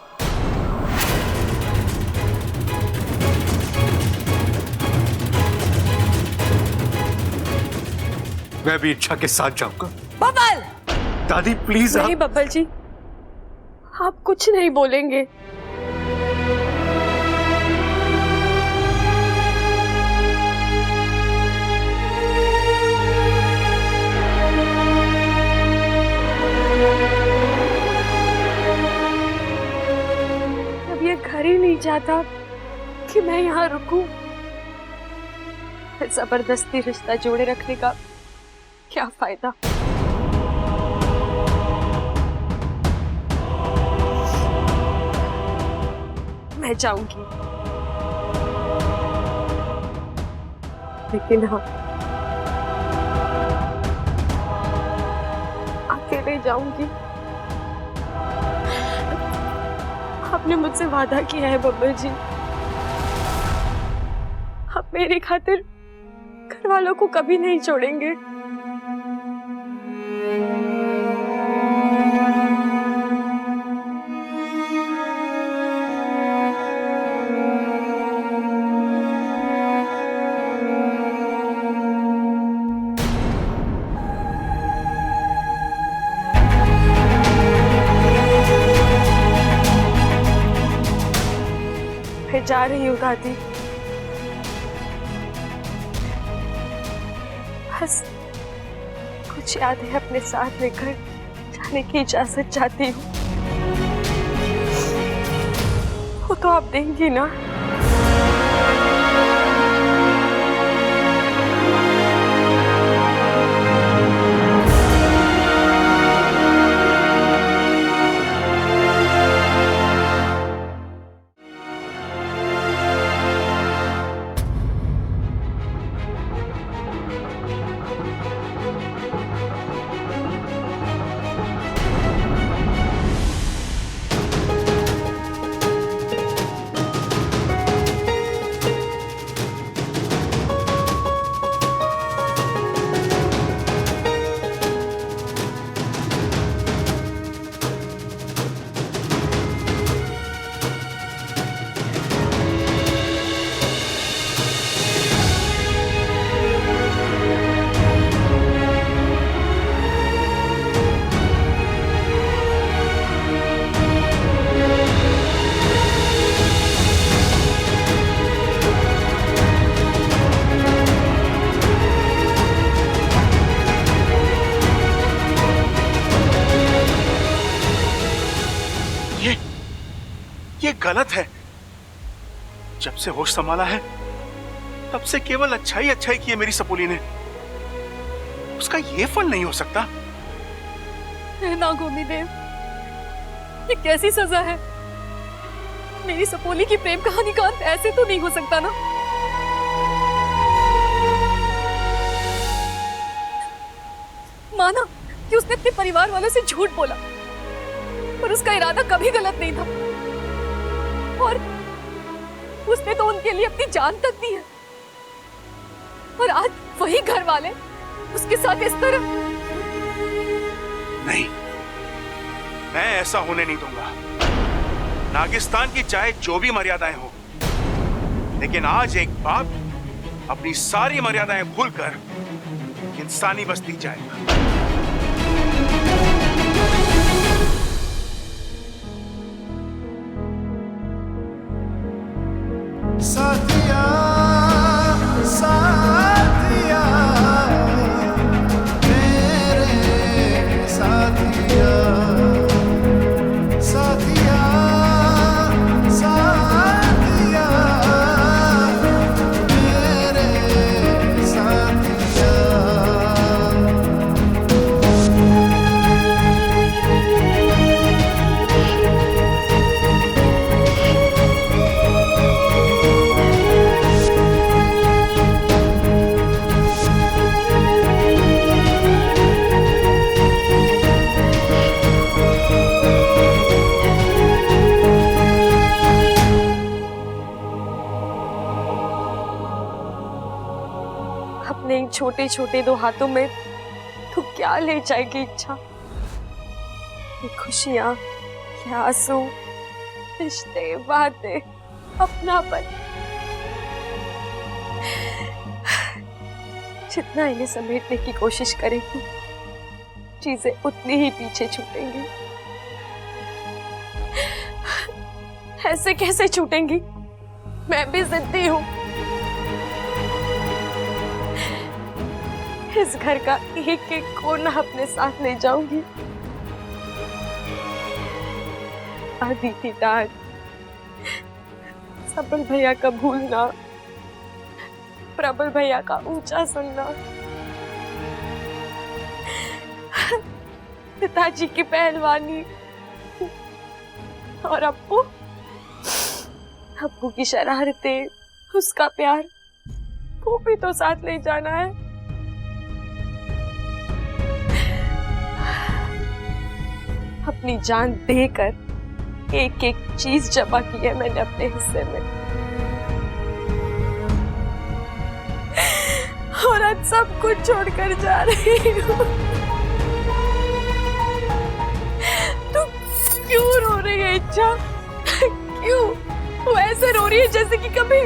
मैं भी इच्छा के साथ जाऊंगा। बबल! दादी प्लीज। नहीं बब्बल जी, आप कुछ नहीं बोलेंगे। अब ये घर ही नहीं चाहता कि मैं यहाँ रुकूं। जबरदस्ती रिश्ता जोड़े रखने का क्या फायदा। मैं जाऊंगी, लेकिन हाँ, अकेले जाऊंगी। आपने मुझसे वादा किया है बब्बर जी, आप मेरी खातिर घर वालों को कभी नहीं छोड़ेंगे। मैं जा रही हूँ दादी, बस कुछ यादें अपने साथ लेकर जाने की इजाजत चाहती हूँ। वो तो आप देंगी ना? ये गलत है। जब से होश संभाला है तब से केवल अच्छाई अच्छाई की है मेरी सपोली ने। उसका ये फल नहीं हो सकता। ना गोमी देव, ये कैसी सजा है? मेरी सपोली की प्रेम कहानी का अंत ऐसे तो नहीं हो सकता ना। माना कि उसने अपने परिवार वालों से झूठ बोला, पर उसका इरादा कभी गलत नहीं था, और उसने तो उनके लिए अपनी जान तक दी है। और आज वही घर वाले उसके साथ इस तरह। नहीं, मैं ऐसा होने नहीं दूंगा। नागिस्तान की चाहे जो भी मर्यादाएं हो, लेकिन आज एक बाप अपनी सारी मर्यादाएं भूलकर इंसानी बस्ती जाएगा। साथिया साथिया मेरे साथिया साथिया साथिया मेरे साथिया। अपने इन छोटे छोटे दो हाथों में तू क्या ले जाएगी इच्छा? ये खुशियाँ, ये आंसू, रिश्ते, बातें, अपनापन, जितना इन्हें समेटने की कोशिश करेंगी, चीजें उतनी ही पीछे छूटेंगी। ऐसे कैसे छूटेंगी? मैं भी जिद्दी हूँ। इस घर का एक एक कोना अपने साथ ले जाऊंगी। अदिति डांट, सबल भैया का भूलना, प्रबल भैया का ऊंचा सुनना, पिताजी की पहलवानी और अप्पू की शरारतें, उसका प्यार, वो भी तो साथ ले जाना है। अपनी जान देकर एक एक चीज जमा की है मैंने अपने हिस्से में, और आज सब कुछ छोड़कर जा रही हूँ। तू क्यों रो रही है इच्छा? क्यों? वो ऐसे रो रही है जैसे कि कभी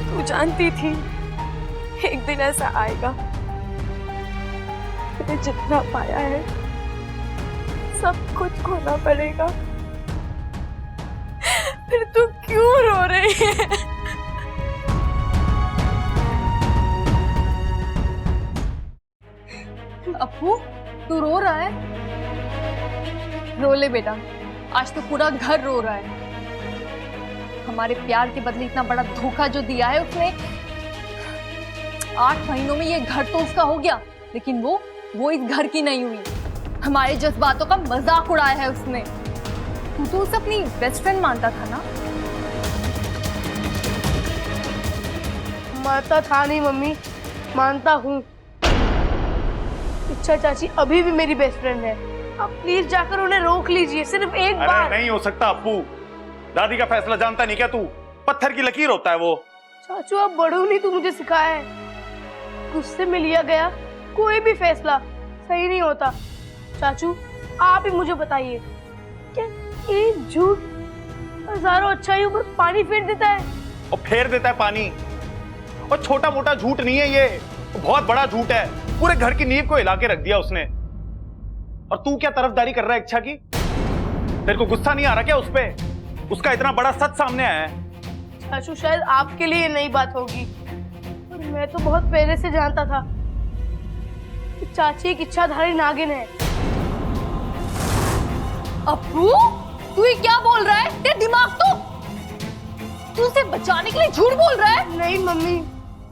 तू जानती थी एक दिन ऐसा आएगा। मैंने जितना पाया है सब कुछ खोना पड़ेगा, फिर तू क्यों रो रही है? अप्पू, तू रो रहा है? रो ले बेटा, आज तो पूरा घर रो रहा है। हमारे प्यार के बदले इतना बड़ा धोखा जो दिया है उसने। 8 महीनों में ये घर तो उसका हो गया, लेकिन वो इस घर की नहीं हुई। हमारे जज्बातों का मजाक उड़ाया है उसने। तू तो उसे अपनी बेस्ट फ्रेंड मानता था ना? मानता था नहीं मम्मी, मानता हूँ। इच्छा चाची अभी भी मेरी बेस्ट फ्रेंड है। आप प्लीज जाकर उन्हें रोक लीजिए, सिर्फ एक बार। अरे नहीं हो सकता अप्पू, दादी का फैसला जानता नहीं क्या तू? पत्थर की लकीर होता है वो। चाचू आप बड़ू नहीं, तू मुझे सिखाया है, गुस्से में लिया गया कोई भी फैसला सही नहीं होता। चाचू आप ही मुझे बताइए, क्या एक झूठ हजारों अच्छाइयों पर पानी फेर देता है? और फेर देता है पानी। और छोटा मोटा झूठ नहीं है ये, बहुत बड़ा झूठ है। पूरे घर की नींव को हिला के रख दिया उसने। और तू क्या तरफदारी कर रहा है इच्छा की? तेरे को गुस्सा नहीं आ रहा क्या उस पे? उसका इतना बड़ा सच सामने आया है। चाचू शायद आपके लिए नई बात होगी, और मैं तो बहुत पहले से जानता था कि चाची एक इच्छाधारी नागिन है। अप्पू, तू ये क्या बोल रहा है? तेरा दिमाग तू उसे बचाने के लिए झूठ बोल रहा है? नहीं मम्मी,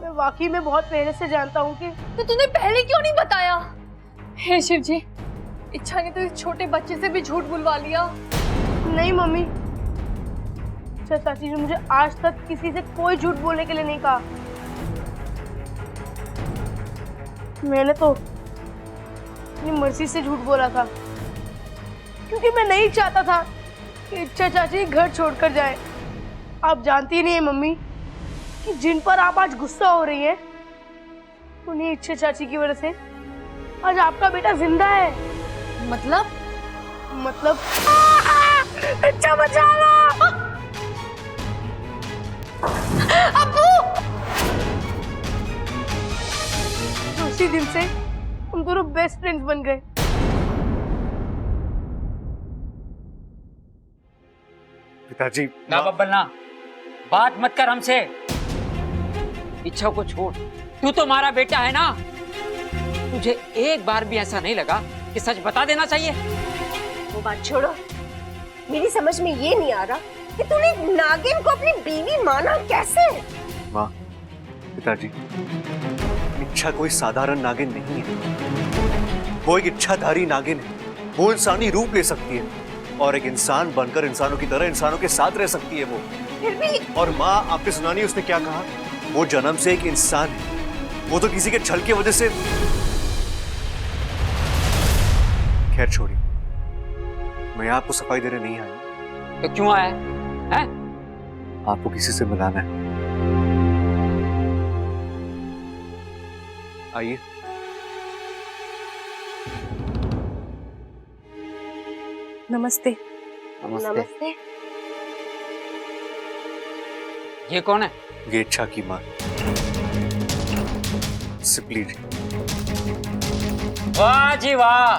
मैं वाकई में बहुत पहले से जानता हूँ कि। तो तूने पहले क्यों नहीं बताया? हे शिव जी, इच्छा ने तो इस छोटे बच्चे से भी झूठ बुलवा लिया। नहीं मम्मी, चाची ने मुझे आज तक किसी से कोई झूठ बोलने के लिए नहीं कहा। मैंने तो अपनी मर्जी से झूठ बोला था, क्योंकि मैं नहीं चाहता था कि इच्छा चाची घर छोड़कर जाए। आप जानती नहीं है मम्मी कि जिन पर आप आज गुस्सा हो रही है, उन्हीं इच्छा चाची की वजह से आज आपका बेटा जिंदा है। मतलब इच्छा बचा लो। अब्बू! उसी दिन से हम दोनों बेस्ट फ्रेंड्स बन गए। पिताजी ना बब्बलना, बात मत कर हमसे। इच्छा को छोड़, तू तो हमारा बेटा है ना। तुझे एक बार भी ऐसा नहीं लगा कि सच बता देना चाहिए? वो बात छोड़ो, मेरी समझ में ये नहीं आ रहा कि तूने नागिन को अपनी बीवी माना कैसे? माँ, पिताजी, इच्छा कोई साधारण नागिन नहीं है। वो एक इच्छाधारी नागिन है। वो इंसानी रूप ले सकती है और एक इंसान बनकर इंसानों की तरह इंसानों के साथ रह सकती है वो। फिर भी। और माँ, आपने सुना नहीं उसने क्या कहा? वो जन्म से एक इंसान है, वो तो किसी के छल की वजह से। खैर छोड़िए, मैं आपको सफाई देने नहीं आया। तो क्यों आया है? आपको किसी से मिलाना है। आइए। नमस्ते। नमस्ते। ये कौन है? ये इच्छा की माँ सिपली जी। वाह जी वाह,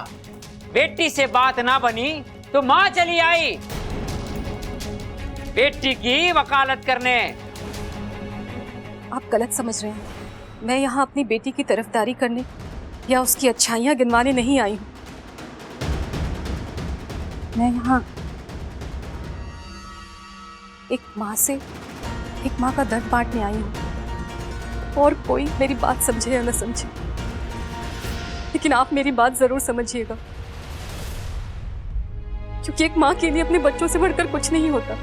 बेटी से बात ना बनी तो माँ चली आई बेटी की वकालत करने। आप गलत समझ रहे हैं। मैं यहाँ अपनी बेटी की तरफदारी करने या उसकी अच्छाइयाँ गिनवाने नहीं आई हूँ। मैं यहाँ एक माँ का दर्द बांटने आई हूँ, और कोई मेरी बात समझे या न समझे, लेकिन आप मेरी बात जरूर समझिएगा, क्योंकि एक माँ के लिए अपने बच्चों से बढ़कर कुछ नहीं होता।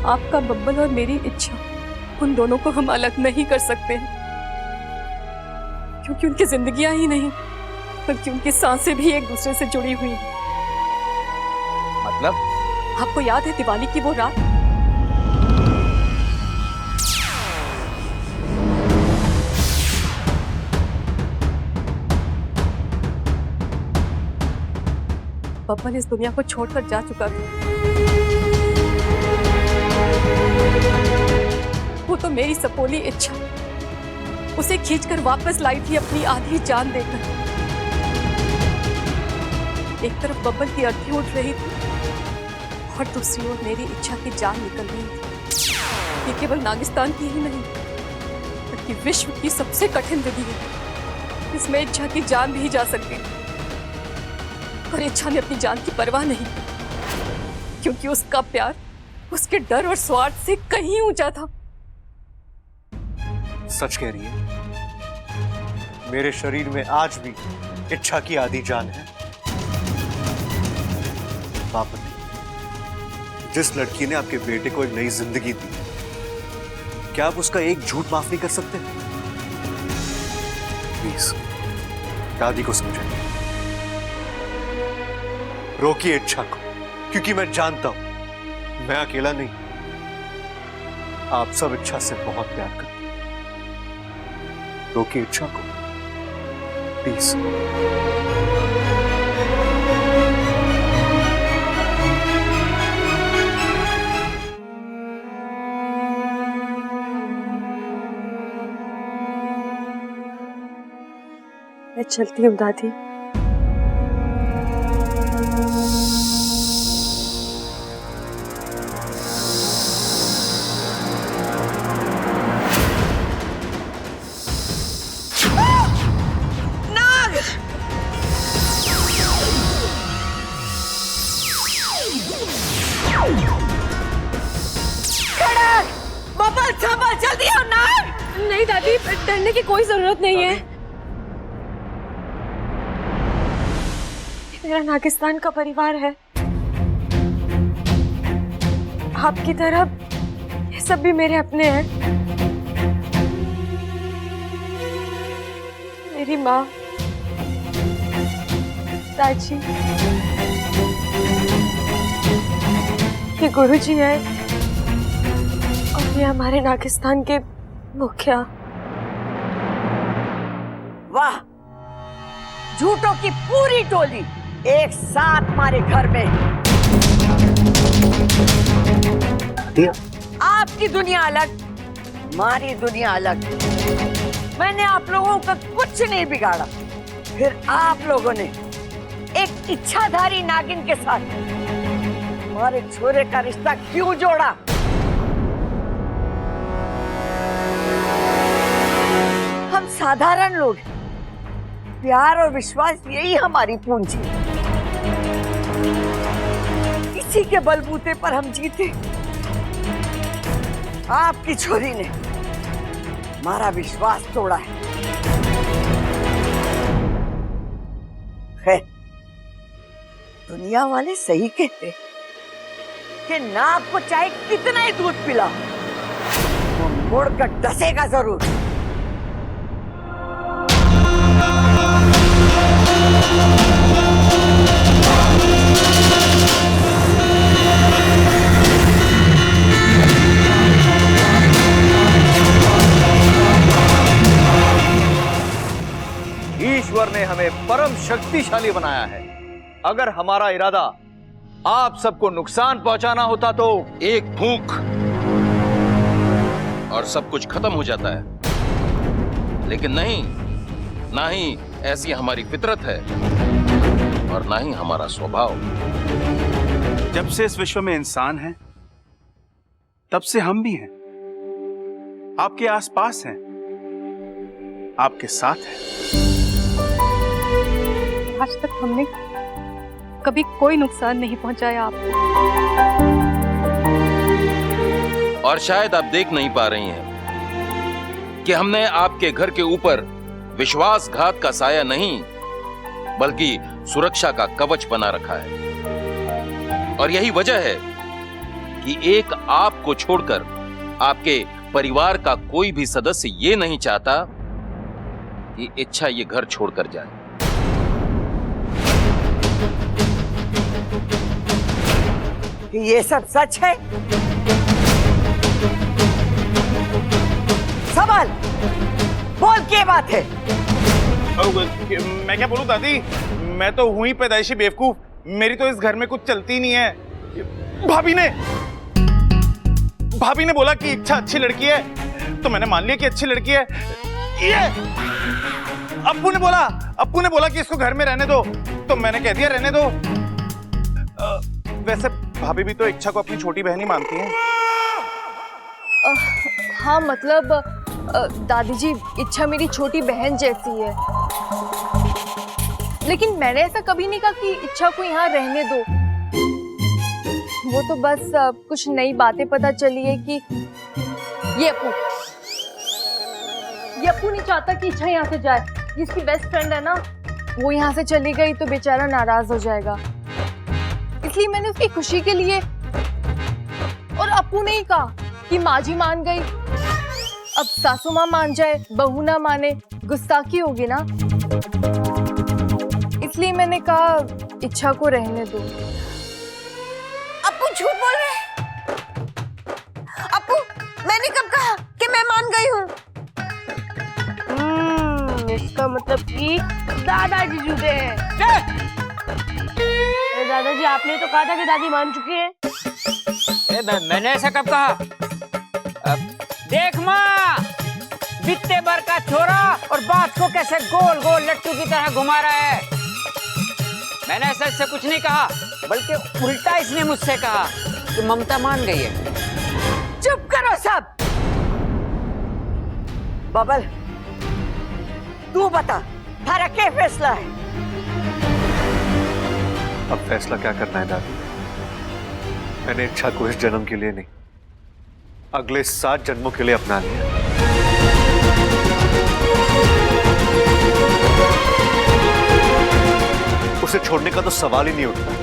आपका बब्बल और मेरी इच्छा, उन दोनों को हम अलग नहीं कर सकते हैं, क्योंकि उनकी जिंदगियां ही नहीं बल्कि उनकी सांसें भी एक दूसरे से जुड़ी हुई हैं। मतलब? आपको याद है दिवाली की वो रात? बब्बल इस दुनिया को छोड़कर जा चुका था। वो तो मेरी सपोली इच्छा उसे खींचकर वापस लाई थी अपनी आधी जान देकर। एक तरफ बब्बल की अर्थी उठ रही थी और दूसरी ओर मेरी इच्छा की जान निकल रही थी। ये केवल नागिस्तान की ही नहीं बल्कि विश्व की सबसे कठिन विधि है। इसमें इच्छा की जान भी जा सकती है, और इच्छा ने अपनी जान की परवाह नहीं की, क्योंकि उसका प्यार उसके डर और स्वार्थ से कहीं ऊंचा था। सच कह रही है, मेरे शरीर में आज भी इच्छा की आधी जान है। बाप ने, जिस लड़की ने आपके बेटे को एक नई जिंदगी दी, क्या आप उसका एक झूठ माफ नहीं कर सकते? प्लीज दादी को समझाइए, रोकिए इच्छा को, क्योंकि मैं जानता हूं मैं अकेला नहीं, आप सब इच्छा से बहुत प्यार करते हैं। रोकिए इच्छा को प्लीज। मैं चलती हूँ दादी। जल्दी आओ नाग। नहीं दादी, डरने की कोई जरूरत नहीं है। मेरा नागिस्तान का परिवार है, आपकी तरह ये सब भी मेरे अपने हैं। मेरी माँ, दादी, ये गुरुजी है, और ये हमारे नागिस्तान के मुखिया। वाह, झूठों की पूरी टोली एक साथ हमारे घर में। आपकी दुनिया अलग, हमारी दुनिया अलग। मैंने आप लोगों का कुछ नहीं बिगाड़ा, फिर आप लोगों ने एक इच्छाधारी नागिन के साथ हमारे छोरे का रिश्ता क्यों जोड़ा? हम साधारण लोग, प्यार और विश्वास यही हमारी पूंजी। इसी के बलबूते पर हम जीते। आपकी छोरी ने हमारा विश्वास तोड़ा है। खैर, दुनिया वाले सही कहते कि नाग को चाहे कितना ही दूध पिलाओ, वो मुड़कर डसेगा जरूर। ईश्वर ने हमें परम शक्तिशाली बनाया है, अगर हमारा इरादा आप सबको नुकसान पहुंचाना होता तो एक फूंक और सब कुछ खत्म हो जाता है, लेकिन नहीं, ना ही ऐसी हमारी फितरत है और ना ही हमारा स्वभाव। जब से इस विश्व में इंसान है, तब से हम भी हैं, आपके आसपास हैं, आपके साथ हैं। आज तक हमने कभी कोई नुकसान नहीं पहुंचाया आपको। और शायद आप देख नहीं पा रही हैं कि हमने आपके घर के ऊपर विश्वासघात का साया नहीं, बल्कि सुरक्षा का कवच बना रखा है। और यही वजह है कि एक आपको छोड़कर आपके परिवार का कोई भी सदस्य ये नहीं चाहता कि इच्छा ये घर छोड़कर जाए। ये सब सच है? सवाल बोल, क्या बात है? मैं क्या बोलूं दादी, मैं तो हुई पैदाइशी बेवकूफ, मेरी तो इस घर में कुछ चलती नहीं है। भाभी ने बोला कि इच्छा अच्छी लड़की है, तो मैंने मान लिया कि अच्छी लड़की है। ये अप्पू ने बोला कि इसको घर में रहने दो, तो मैंने कह दिया रहने दो। वैसे भाभी भी तो इच्छा को अपनी छोटी बहन ही मानती हैं। हाँ मतलब दादी जी, इच्छा मेरी छोटी बहन जैसी है, लेकिन मैंने ऐसा कभी नहीं कहा कि इच्छा को यहाँ रहने दो। वो तो बस कुछ नई बातें पता चली है कि ये अप्पू नहीं चाहता कि इच्छा यहाँ से जाए। जिसकी बेस्ट फ्रेंड है ना, वो यहाँ से चली गई तो बेचारा नाराज हो जाएगा, इसलिए मैंने उसकी खुशी के लिए। और अप्पू ने ही कहा कि माँ जी मान गई, अब सासू माँ मान जाए, बहू ना माने, गुस्ताखी होगी ना, इसलिए मैंने कहा इच्छा को रहने दो। अप्पू झूठ बोल रहे हैं। अप्पू, मैंने कब कहा कि मैं मान गई हूँ? इसका मतलब कि दादाजी झूठे हैं। दादाजी, आपने तो कहा था कि दादी मान चुकी है। मैंने ऐसा कब कहा? देख माँ, बित्ते भर का छोरा और बात को कैसे गोल गोल लट्टू की तरह घुमा रहा है। मैंने ऐसा कुछ नहीं कहा, बल्कि उल्टा इसने मुझसे कहा कि ममता मान गई है। चुप करो सब। बबल, तू बता, थारा क्या फैसला है? अब फैसला क्या करना है दादी? मैंने इच्छा को इस जन्म के लिए नहीं, अगले 7 जन्मों के लिए अपना लिया। उसे छोड़ने का तो सवाल ही नहीं उठता।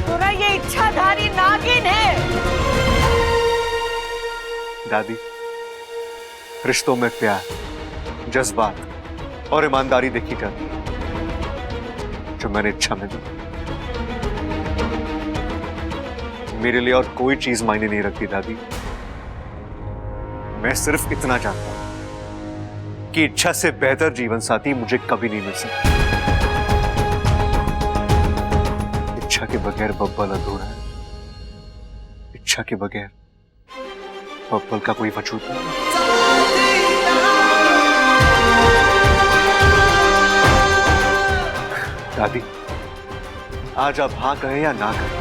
तोरा ये इच्छाधारी नागिन है। दादी, रिश्तों में प्यार, जज्बात और ईमानदारी देखी जाती है, जो मैंने इच्छा में दी। मेरे लिए और कोई चीज मायने नहीं रखती दादी। मैं सिर्फ इतना जानता हूं कि इच्छा से बेहतर जीवन साथी मुझे कभी नहीं मिल सकता। इच्छा के बगैर बब्बल अधूरा है। इच्छा के बगैर बब्बल का कोई वजूद नहीं। दादी, आज आप हाँ कहें या ना कहें,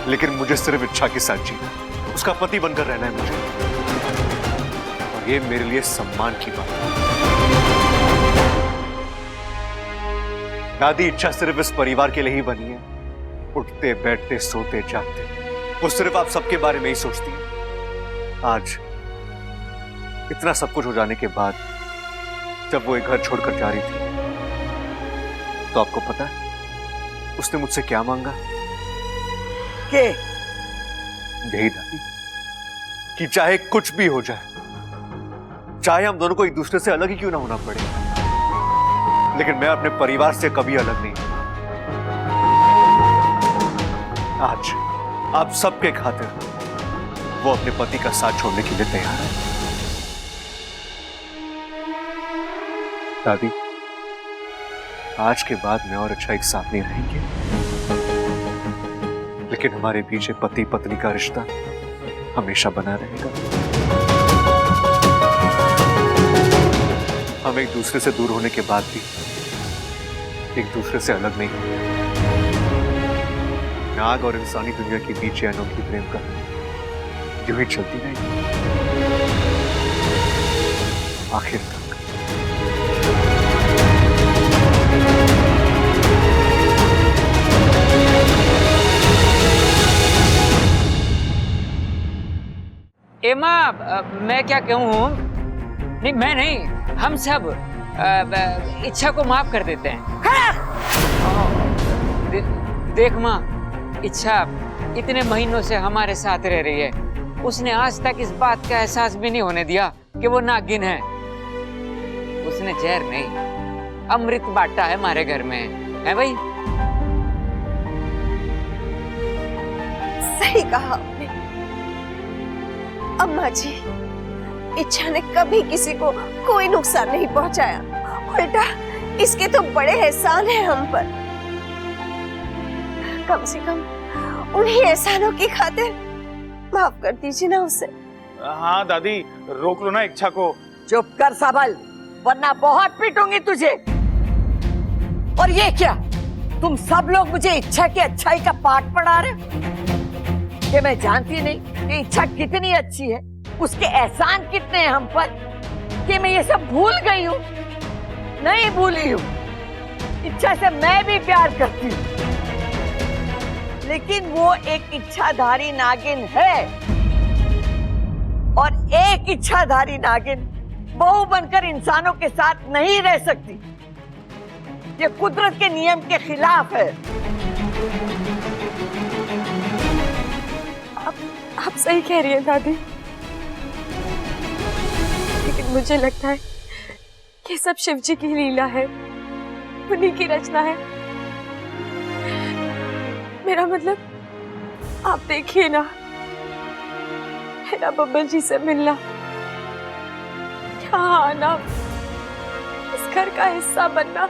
लेकिन मुझे सिर्फ इच्छा के साथ जीना, उसका पति बनकर रहना है मुझे, और ये मेरे लिए सम्मान की बात है। दादी, इच्छा सिर्फ इस परिवार के लिए ही बनी है। उठते बैठते सोते जागते वो सिर्फ आप सबके बारे में ही सोचती है। आज इतना सब कुछ हो जाने के बाद जब वो एक घर छोड़कर जा रही थी, तो आपको पता है उसने मुझसे क्या मांगा? के? यही दादी, कि चाहे कुछ भी हो जाए, चाहे हम दोनों को एक दूसरे से अलग ही क्यों ना होना पड़े, लेकिन मैं अपने परिवार से कभी अलग नहीं। आज आप सबके खातिर वो अपने पति का साथ छोड़ने के लिए तैयार है। दादी, आज के बाद मैं और अच्छा एक साथ नहीं रहेंगे, लेकिन हमारे पीछे पति पत्नी का रिश्ता हमेशा बना रहेगा। हम एक दूसरे से दूर होने के बाद भी एक दूसरे से अलग नहीं होंगे। नाग और इंसानी दुनिया के बीच ये अनोखी प्रेम का यूं ही चलती रहेगी आखिर तक। एमा, मैं क्या कहूँ, नहीं मैं नहीं, हम सब इच्छा को माफ कर देते हैं। देख माँ, इच्छा इतने महीनों से हमारे साथ रह रही है, उसने आज तक इस बात का एहसास भी नहीं होने दिया कि वो नागिन है। उसने जहर नहीं, अमृत बांटा है हमारे घर में, है भाई? सही कहा आपने। अम्मा जी, इच्छा ने कभी किसी को कोई नुकसान नहीं पहुंचाया, उल्टा इसके तो बड़े एहसान हैं हम पर। कम से कम उन्हीं एहसानों की खातिर माफ कर दीजिए ना उसे। हाँ दादी, रोक लो ना इच्छा को। चुप कर सबल, वरना बहुत पीटूंगी तुझे। और ये क्या, तुम सब लोग मुझे इच्छा की अच्छाई का पाठ पढ़ा रहे हो? कि मैं जानती नहीं कि इच्छा कितनी अच्छी है, उसके एहसान कितने हैं हम पर, कि मैं ये सब भूल गई हूँ? नहीं भूली हूँ। इच्छा से मैं भी प्यार करती हूँ, लेकिन वो एक इच्छाधारी नागिन है, और एक इच्छाधारी नागिन बहू बनकर इंसानों के साथ नहीं रह सकती। ये कुदरत के नियम के खिलाफ है। आप सही कह रही हैं दादी, लेकिन मुझे लगता है कि सब शिव जी की लीला है, उन्हीं की रचना है। मेरा मतलब, आप देखिए ना, मेरा बब्बन जी से मिलना, यहाँ आना, इस घर का हिस्सा बनना,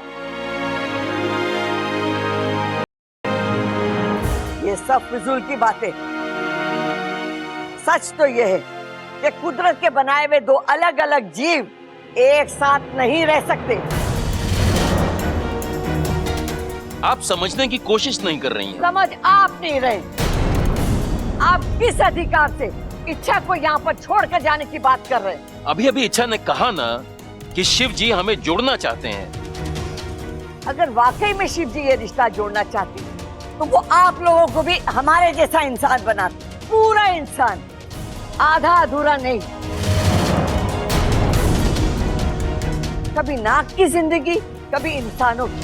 ये सब फिजूल की बातें। सच तो यह है कि कुदरत के बनाए हुए दो अलग अलग जीव एक साथ नहीं रह सकते। आप समझने की कोशिश नहीं कर रही हैं। समझ आप नहीं रहे। आप किस अधिकार से इच्छा को यहाँ पर छोड़कर जाने की बात कर रहे हैं? अभी अभी इच्छा ने कहा ना कि शिव जी हमें जोड़ना चाहते हैं। अगर वाकई में शिव जी ये रिश्ता जोड़ना चाहती तो वो आप लोगों को भी हमारे जैसा इंसान बनाते, पूरा इंसान, आधा अधूरा नहीं। कभी नाग की जिंदगी, कभी इंसानों की।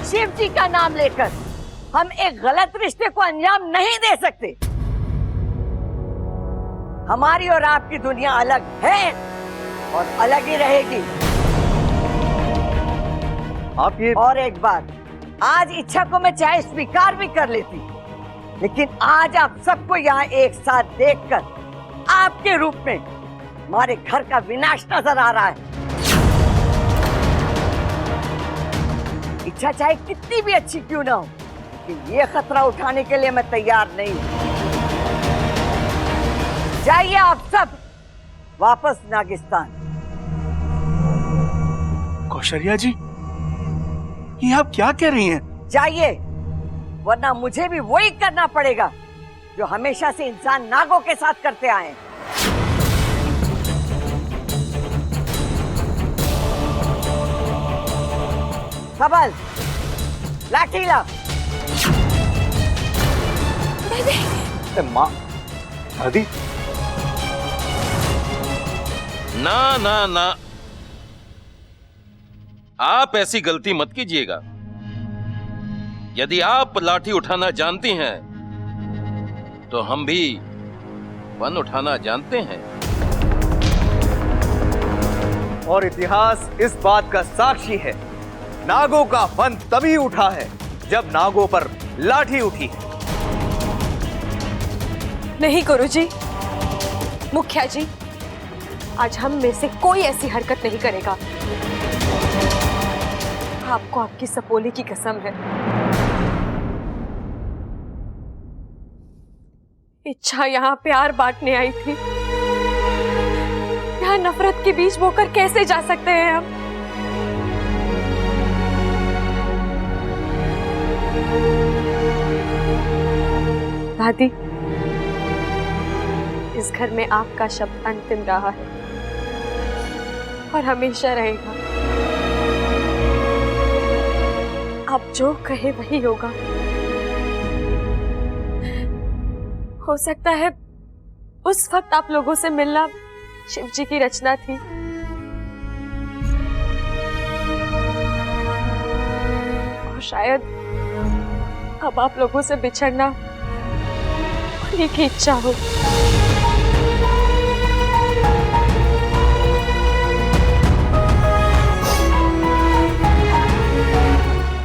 शिव जी का नाम लेकर हम एक गलत रिश्ते को अंजाम नहीं दे सकते। हमारी और आपकी दुनिया अलग है और अलग ही रहेगी। आप ये और एक बात, आज इच्छा को मैं चाहे स्वीकार भी कर लेती, लेकिन आज आप सबको यहाँ एक साथ देखकर आपके रूप में हमारे घर का विनाश नजर आ रहा है। इच्छा चाहे कितनी भी अच्छी क्यों ना हो, कि ये खतरा उठाने के लिए मैं तैयार नहीं हूं। जाइए आप सब वापस नागिस्तान। कौशल्या जी, ये आप क्या कह रही हैं? जाइए, वरना मुझे भी वही करना पड़ेगा जो हमेशा से इंसान नागों के साथ करते आए हैं। सबल, लाठी ला। माँ, दादी, ना ना ना, आप ऐसी गलती मत कीजिएगा। यदि आप लाठी उठाना जानती हैं तो हम भी वन उठाना जानते हैं। और इतिहास इस बात का साक्षी है, नागों का वन तभी उठा है जब नागों पर लाठी उठी है। नहीं गुरुजी, मुखिया जी, आज हम में से कोई ऐसी हरकत नहीं करेगा। आपको आपकी सपोली की कसम है, इच्छा यहाँ प्यार बांटने आई थी, यहाँ नफरत के बीच बोकर कैसे जा सकते हैं हम? दादी, इस घर में आपका शब्द अंतिम रहा है और हमेशा रहेगा। आप जो कहे वही होगा। हो सकता है उस वक्त आप लोगों से मिलना शिव जी की रचना थी, और शायद अब आप लोगों से बिछड़ना उन्हीं की इच्छा हो।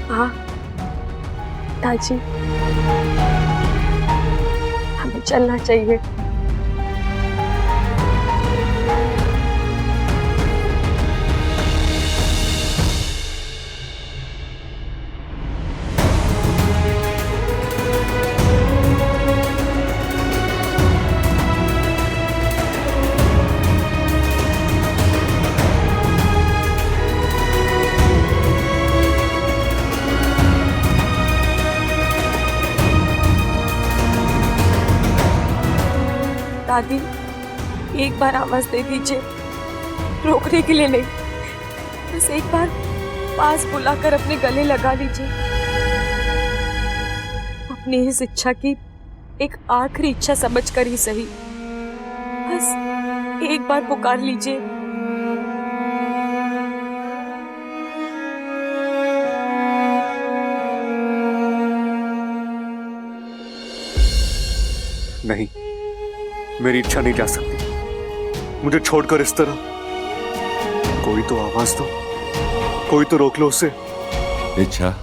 हाँ ताजी, हमें चलना चाहिए। दादी, एक बार आवाज दे दीजिए, रोकने के लिए नहीं, बस एक बार पास बुलाकर अपने गले लगा लीजिए। अपनी इस इच्छा की एक आखिरी इच्छा समझकर ही सही, बस एक बार पुकार लीजिए। नहीं, मेरी इच्छा नहीं जा सकती मुझे छोड़कर इस तरह। कोई तो आवाज दो, कोई तो रोक लो उसे। इच्छा,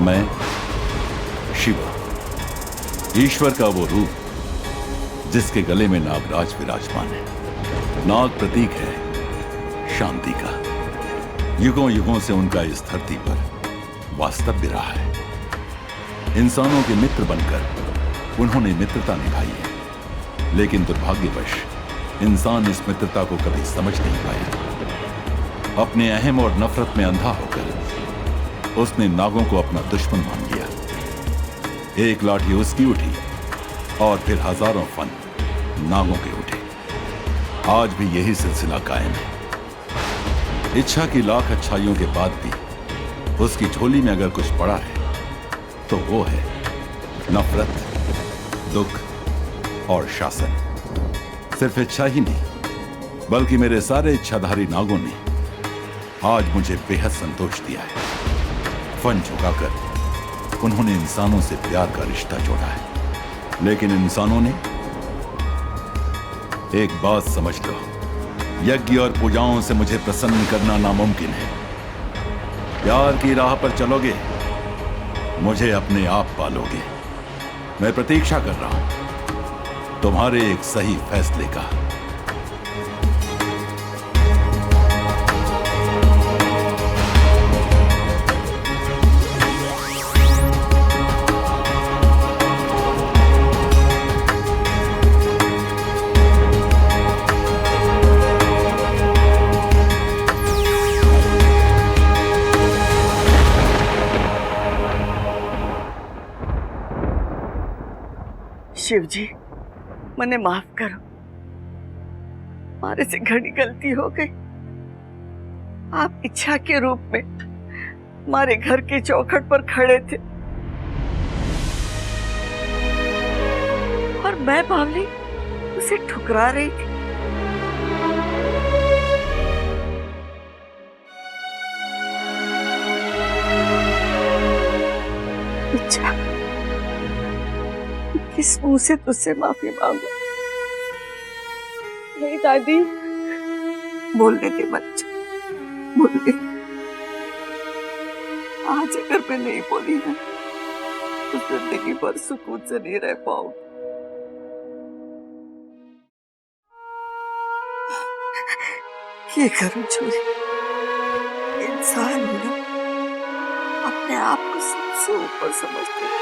मैं शिवा, ईश्वर का वो रूप जिसके गले में नागराज विराजमान है। नाग प्रतीक है शांति का। युगों युगों से उनका इस धरती पर वास्तव्य रहा है। इंसानों के मित्र बनकर उन्होंने मित्रता निभाई है, लेकिन दुर्भाग्यवश इंसान इस मित्रता को कभी समझ नहीं पाया। अपने अहम और नफरत में अंधा होकर उसने नागों को अपना दुश्मन मान लिया। एक लाठी उसकी उठी और फिर हजारों फन नागों के उठे। आज भी यही सिलसिला कायम है। इच्छा की लाख अच्छाइयों के बाद भी उसकी झोली में अगर कुछ पड़ा है तो वो है नफरत, दुख और शासन। सिर्फ इच्छा ही नहीं, बल्कि मेरे सारे इच्छाधारी नागों ने आज मुझे बेहद संतोष दिया है। फन झुकाकर उन्होंने इंसानों से प्यार का रिश्ता जोड़ा है, लेकिन इंसानों ने एक बात समझ लो, यज्ञ और पूजाओं से मुझे प्रसन्न करना नामुमकिन है। प्यार की राह पर चलोगे, मुझे अपने आप पालोगे। मैं प्रतीक्षा कर रहा हूं तुम्हारे एक सही फैसले का। शिव जी, मने माफ करो, मारे से घनी गलती हो गई। आप इच्छा के रूप में हमारे घर के चौखट पर खड़े थे और मैं बावली उसे ठुकरा रही थी। किस मुंह से तुझसे माफी मांगू? नहीं दादी, बोलने दे बच्चा, बोलने दे। आज अगर मैं नहीं बोली ना तो जिंदगी भर सुकून से नहीं रह पाऊंगी। ये करूं छोरी, इंसान होना अपने आप को सबसे ऊपर समझते हैं।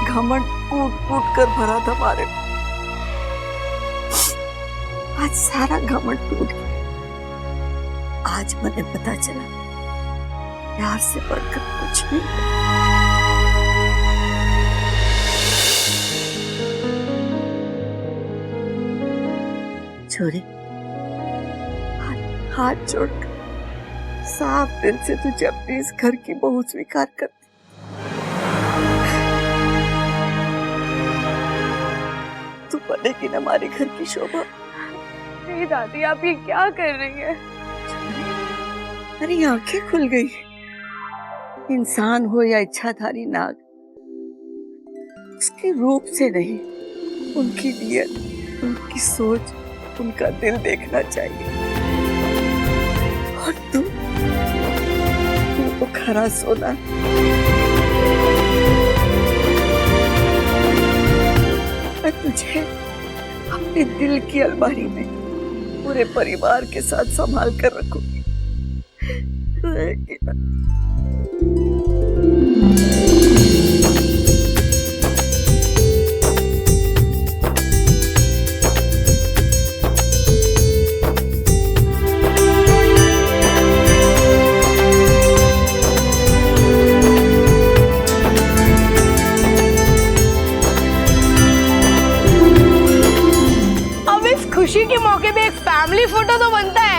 घमंड कूट कूट कर भरा था हमारे में। आज सारा घमंड टूट गया। आज मुझे पता चला प्यार से बढ़कर कुछ भी छोरी, हाथ जोड़कर साफ दिल से तुझे अपने इस घर की बहू स्वीकार करती। तू बनेगी ना हमारे घर की शोभा। नहीं दादी, आप ये क्या कर रही है? अरे आंखें खुल गई। इंसान हो या इच्छाधारी नाग, उसके रूप से नहीं, उनकी नियत, उनकी सोच, उनका दिल देखना चाहिए। और तू तो खरा सोना। मैं तुझे अपने दिल की अलमारी में पूरे परिवार के साथ संभाल कर रखूंगी। अब इस खुशी के मौके पे एक फैमिली फोटो तो बनता है।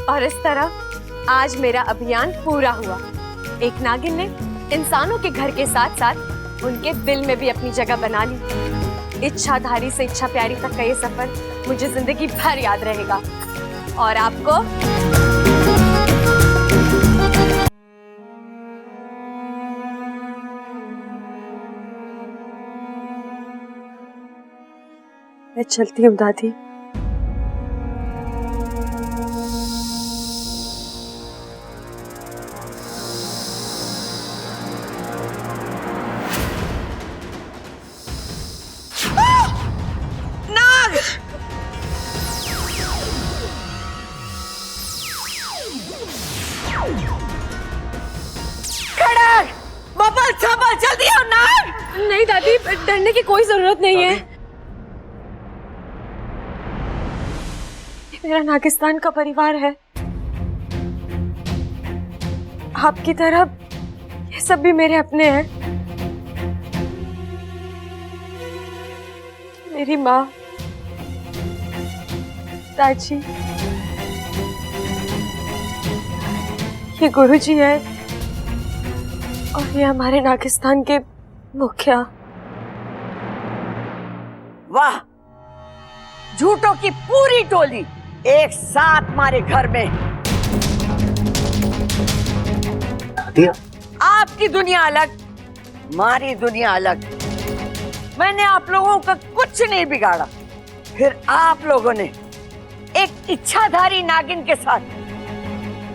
और इस तरह आज मेरा अभियान पूरा हुआ। एक नागिन ने इंसानों के घर के साथ साथ उनके दिल में भी अपनी जगह बना ली। इच्छाधारी से इच्छा प्यारी तक का ये सफर मुझे जिंदगी भर याद रहेगा। और आपको? मैं चलती हूँ दादी। नाग! खड़ग! बबल संभल, जल्दी आओ नाग! नहीं दादी, डरने की कोई जरूरत नहीं है। ये मेरा नागिस्तान का परिवार है। आपकी तरह ये सब भी मेरे अपने हैं। मेरी माँ, दादी, ये गुरुजी है और ये हमारे नागिस्तान के मुखिया। वाह, झूठों की पूरी टोली एक साथ हमारे घर में। आपकी दुनिया अलग, हमारी दुनिया अलग। मैंने आप लोगों का कुछ नहीं बिगाड़ा, फिर आप लोगों ने एक इच्छाधारी नागिन के साथ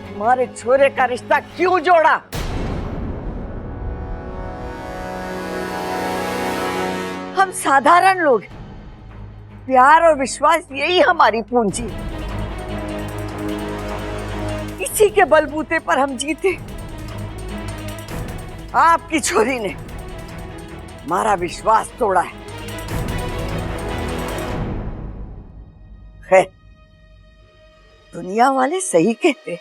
हमारे छोरे का रिश्ता क्यों जोड़ा? हम साधारण लोग, प्यार और विश्वास यही हमारी पूंजी। इसी के बलबूते पर हम जीते। आपकी छोरी ने हमारा विश्वास तोड़ा है। खैर, दुनिया वाले सही कहते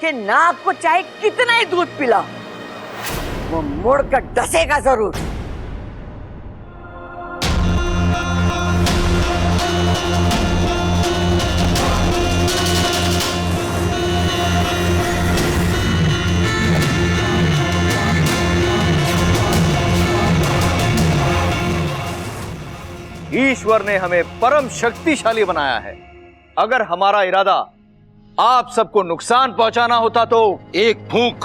कि नाग को चाहे कितना ही दूध पिला, वो मुड़कर डसेगा जरूर। ईश्वर ने हमें परम शक्तिशाली बनाया है। अगर हमारा इरादा आप सबको नुकसान पहुंचाना होता तो एक फूंक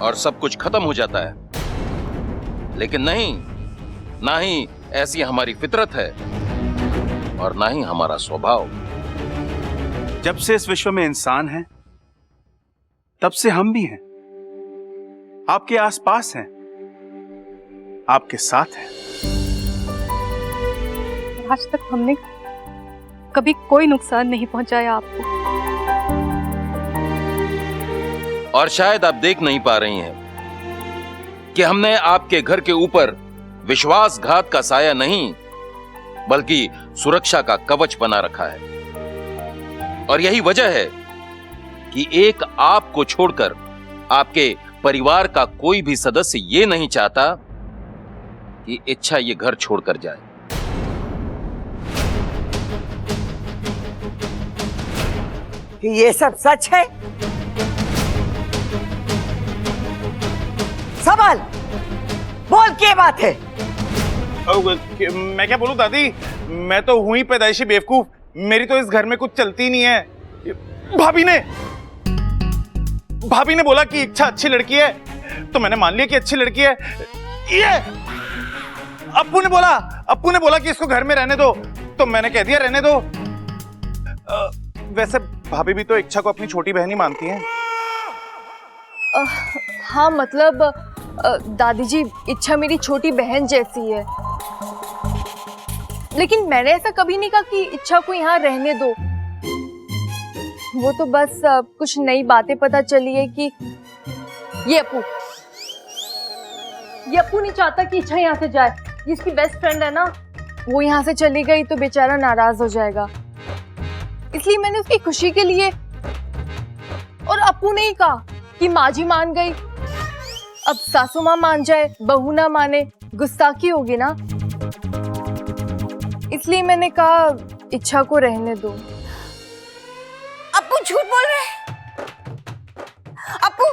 और सब कुछ खत्म हो जाता है, लेकिन नहीं, ना ही ऐसी हमारी फितरत है और ना ही हमारा स्वभाव। जब से इस विश्व में इंसान है, तब से हम भी हैं, आपके आसपास हैं, आपके साथ हैं। आज तक हमने कभी कोई नुकसान नहीं पहुंचाया आपको। और शायद आप देख नहीं पा रही हैं कि हमने आपके घर के ऊपर विश्वासघात का साया नहीं, बल्कि सुरक्षा का कवच बना रखा है। और यही वजह है कि एक आपको छोड़कर आपके परिवार का कोई भी सदस्य ये नहीं चाहता कि इच्छा ये घर छोड़कर जाए। ये सब सच है? सवाल बोल, क्या बात है? मैं क्या बोलूं दादी, मैं तो हुई पैदाइशी बेवकूफ, मेरी तो इस घर में कुछ चलती नहीं है। भाभी ने बोला कि इच्छा अच्छी लड़की है, तो मैंने मान लिया कि अच्छी लड़की है। ये अप्पू ने बोला कि इसको घर में रहने दो, तो मैंने कह दिया रहने दो। वैसे भाभी भी तो इच्छा को अपनी छोटी बहन ही मानती हैं। हाँ मतलब दादी जी, इच्छा मेरी छोटी बहन जैसी है, लेकिन मैंने ऐसा कभी नहीं कहा कि इच्छा को यहाँ रहने दो। वो तो बस कुछ नई बातें पता चली है कि ये अप्पू नहीं चाहता कि इच्छा यहाँ से जाए। जिसकी बेस्ट फ्रेंड है ना, वो यहाँ से चली गई तो बेचारा नाराज हो जाएगा, इसलिए मैंने उसकी खुशी के लिए। और अप्पू ने ही कहा कि माँ जी मान गई, अब सासू माँ मान जाए, बहू ना माने, गुस्ताखी होगी ना, इसलिए मैंने कहा इच्छा को रहने दो। अप्पू झूठ बोल रहे हैं। अप्पू,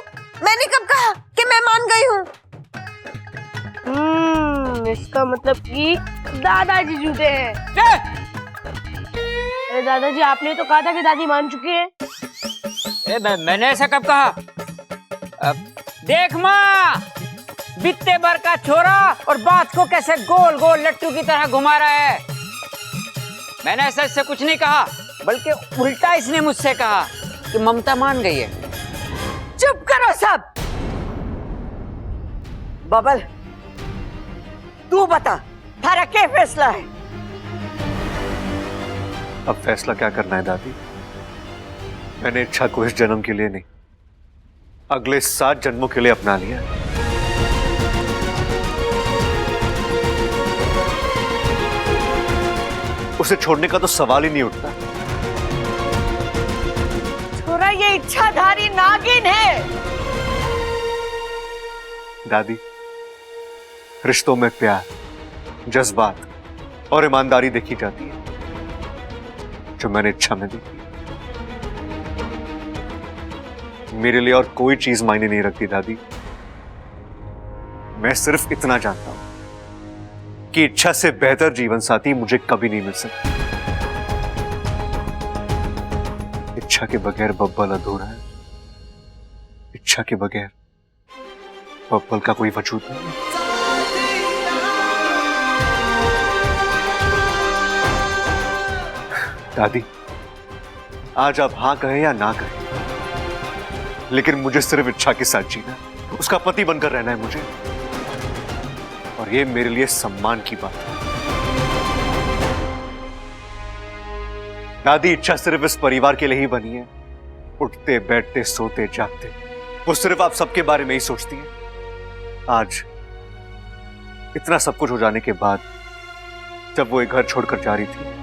मैंने कब कहा कि मैं मान गई हूँ? इसका मतलब कि दादाजी झूठे हैं। अरे दादाजी, आपने तो कहा था कि दादी मान चुकी है। मैंने ऐसा कब कहा? देख माँ, बित्ते भर का छोरा और बात को कैसे गोल गोल लट्टू की तरह घुमा रहा है। मैंने ऐसा इससे कुछ नहीं कहा, बल्कि उल्टा इसने मुझसे कहा कि ममता मान गई है। चुप करो सब। बबल, तू बता, थारा क्या फैसला है? अब फैसला क्या करना है दादी? मैंने इच्छा को इस जन्म के लिए नहीं, अगले 7 जन्मों के लिए अपना लिया। उसे छोड़ने का तो सवाल ही नहीं उठता। छोरा ये इच्छाधारी नागिन है। दादी, रिश्तों में प्यार, जज्बात और ईमानदारी देखी जाती है, जो मैंने इच्छा में देखी। मेरे लिए और कोई चीज मायने नहीं रखती दादी। मैं सिर्फ इतना जानता हूं कि इच्छा से बेहतर जीवन साथी मुझे कभी नहीं मिल सकता। इच्छा के बगैर बब्बल अधूरा है। इच्छा के बगैर बब्बल का कोई वजूद नहीं है। दादी, आज आप हां कहें या ना कहें, लेकिन मुझे सिर्फ इच्छा के साथ जीना, उसका पति बनकर रहना है मुझे, और ये मेरे लिए सम्मान की बात है। दादी, इच्छा सिर्फ इस परिवार के लिए ही बनी है। उठते बैठते सोते जागते वो सिर्फ आप सबके बारे में ही सोचती है। आज इतना सब कुछ हो जाने के बाद जब वो एक घर छोड़कर जा रही थी,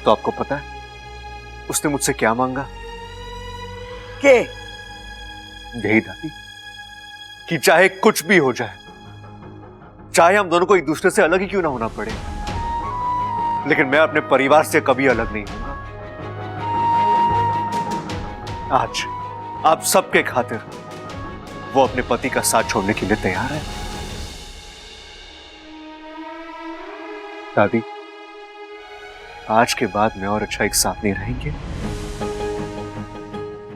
तो आपको पता है उसने मुझसे क्या मांगा? यही दादी, कि चाहे कुछ भी हो जाए, चाहे हम दोनों को एक दूसरे से अलग ही क्यों ना होना पड़े, लेकिन मैं अपने परिवार से कभी अलग नहीं हूंगा। आज आप सबके खातिर वो अपने पति का साथ छोड़ने के लिए तैयार है। दादी, आज के बाद मैं और अच्छा एक साथ नहीं रहेंगे,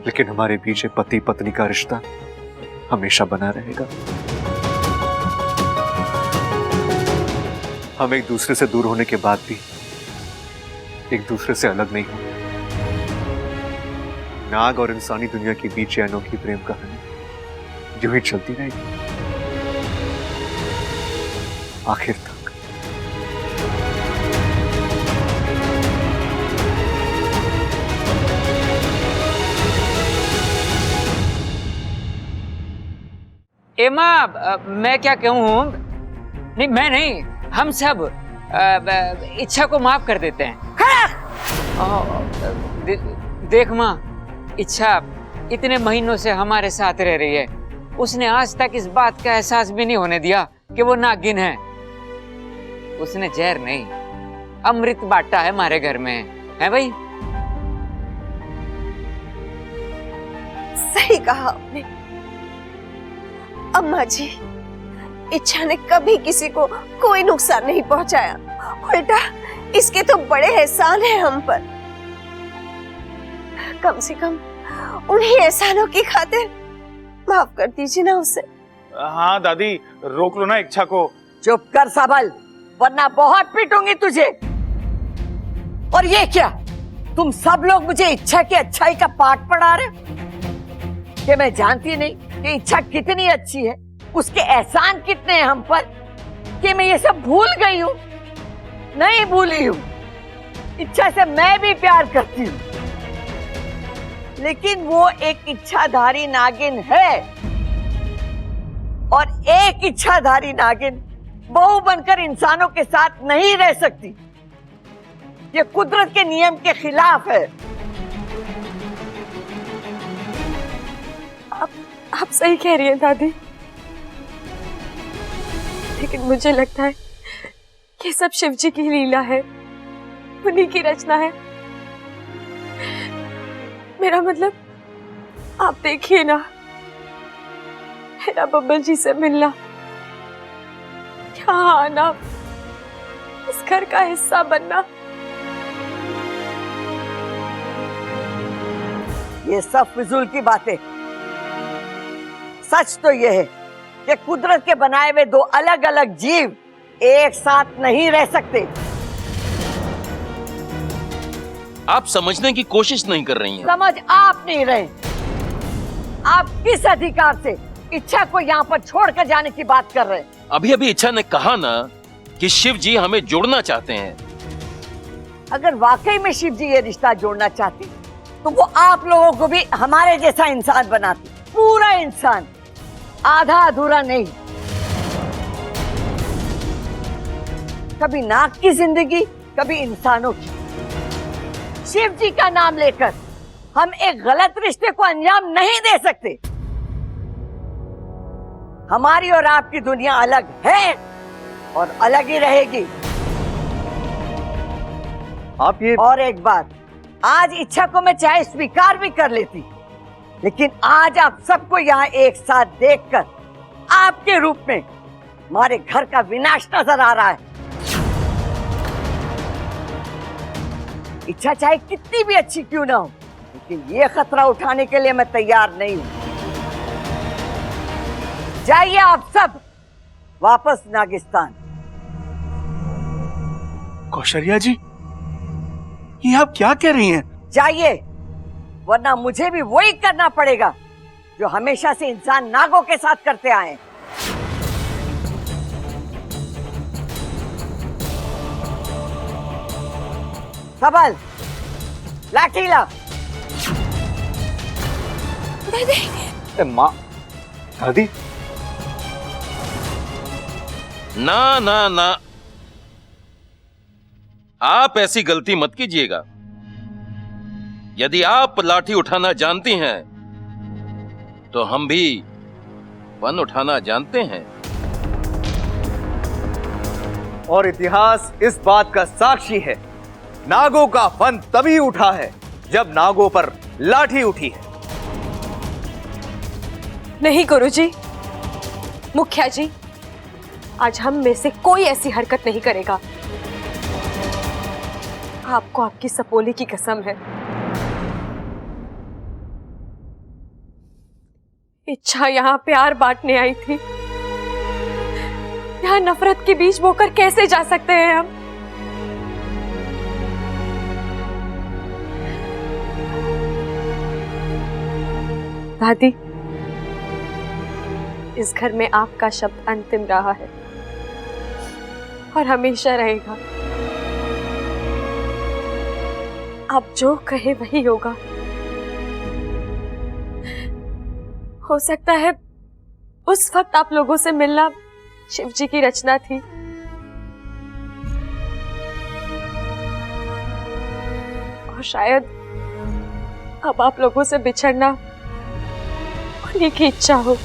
लेकिन हमारे बीच पति पत्नी का रिश्ता हमेशा बना रहेगा। हम एक दूसरे से दूर होने के बाद भी एक दूसरे से अलग नहीं होंगे। नाग और इंसानी दुनिया के बीच अनोखी प्रेम कहानी यूं ही चलती रहेगी आखिर तक। एमा, मैं क्या कहूँ, नहीं मैं नहीं, हम सब इच्छा को माफ कर देते हैं। देख माँ, इच्छा इतने महीनों से हमारे साथ रह रही है, उसने आज तक इस बात का एहसास भी नहीं होने दिया कि वो नागिन है। उसने जहर नहीं, अमृत बांटा है हमारे घर में, है भाई? सही कहा आपने। अम्मा जी, इच्छा ने कभी किसी को कोई नुकसान नहीं पहुंचाया, उल्टा इसके तो बड़े एहसान है हम पर। कम से कम उन्हीं एहसानों की खातिर माफ कर दीजिए ना उसे। हाँ दादी, रोक लो ना इच्छा को। चुप कर सबल, वरना बहुत पीटूंगी तुझे। और ये क्या, तुम सब लोग मुझे इच्छा की अच्छाई का पाठ पढ़ा रहे हो? कि मैं जानती नहीं कि इच्छा कितनी अच्छी है, उसके एहसान कितने हैं हम पर, कि मैं ये सब भूल गई हूँ? नहीं भूली हूँ। इच्छा से मैं भी प्यार करती हूँ, लेकिन वो एक इच्छाधारी नागिन है, और एक इच्छाधारी नागिन बहू बनकर इंसानों के साथ नहीं रह सकती। ये कुदरत के नियम के खिलाफ है। आप सही कह रही हैं दादी, लेकिन मुझे लगता है कि सब शिव जी की लीला है, उन्हीं की रचना है। मेरा मतलब, आप देखिए ना, मेरा बब्बन जी से मिलना, यहाँ आना, इस घर का हिस्सा बनना, ये सब फिजूल की बातें। सच तो यह है कि कुदरत के बनाए हुए दो अलग अलग जीव एक साथ नहीं रह सकते। आप समझने की कोशिश नहीं कर रही हैं। समझ आप नहीं रहे। आप किस अधिकार से इच्छा को यहाँ पर छोड़कर जाने की बात कर रहे हैं? अभी अभी इच्छा ने कहा ना कि शिव जी हमें जोड़ना चाहते हैं। अगर वाकई में शिव जी ये रिश्ता जोड़ना चाहते तो वो आप लोगों को भी हमारे जैसा इंसान बनाते, पूरा इंसान, आधा अधूरा नहीं। कभी नाग की जिंदगी, कभी इंसानों की। शिव जी का नाम लेकर हम एक गलत रिश्ते को अंजाम नहीं दे सकते। हमारी और आपकी दुनिया अलग है और अलग ही रहेगी। आप ये और एक बात, आज इच्छा को मैं चाहे स्वीकार भी कर लेती, लेकिन आज आप सबको यहाँ एक साथ देखकर आपके रूप में हमारे घर का विनाश नजर आ रहा है। इच्छा चाहे कितनी भी अच्छी क्यों ना हो, लेकिन ये खतरा उठाने के लिए मैं तैयार नहीं हूं। जाइए आप सब वापस नागिस्तान। कौशल्या जी, ये आप क्या कह रही हैं? जाइए, वरना मुझे भी वही करना पड़ेगा जो हमेशा से इंसान नागों के साथ करते आए। सबल, लाठी ला। माँ, दादी, ना ना ना, आप ऐसी गलती मत कीजिएगा। यदि आप लाठी उठाना जानती हैं तो हम भी वन उठाना जानते हैं। और इतिहास इस बात का साक्षी है, नागों का फन तभी उठा है जब नागों पर लाठी उठी है। नहीं गुरुजी, मुखिया जी, आज हम में से कोई ऐसी हरकत नहीं करेगा। आपको आपकी सपोली की कसम है, इच्छा यहाँ प्यार बांटने आई थी, यहाँ नफरत के बीच बोकर कैसे जा सकते हैं हम? दादी, इस घर में आपका शब्द अंतिम रहा है और हमेशा रहेगा। आप जो कहे वही होगा। हो सकता है उस वक्त आप लोगों से मिलना शिव जी की रचना थी, और शायद अब आप लोगों से बिछड़ना उन्हीं की इच्छा हो।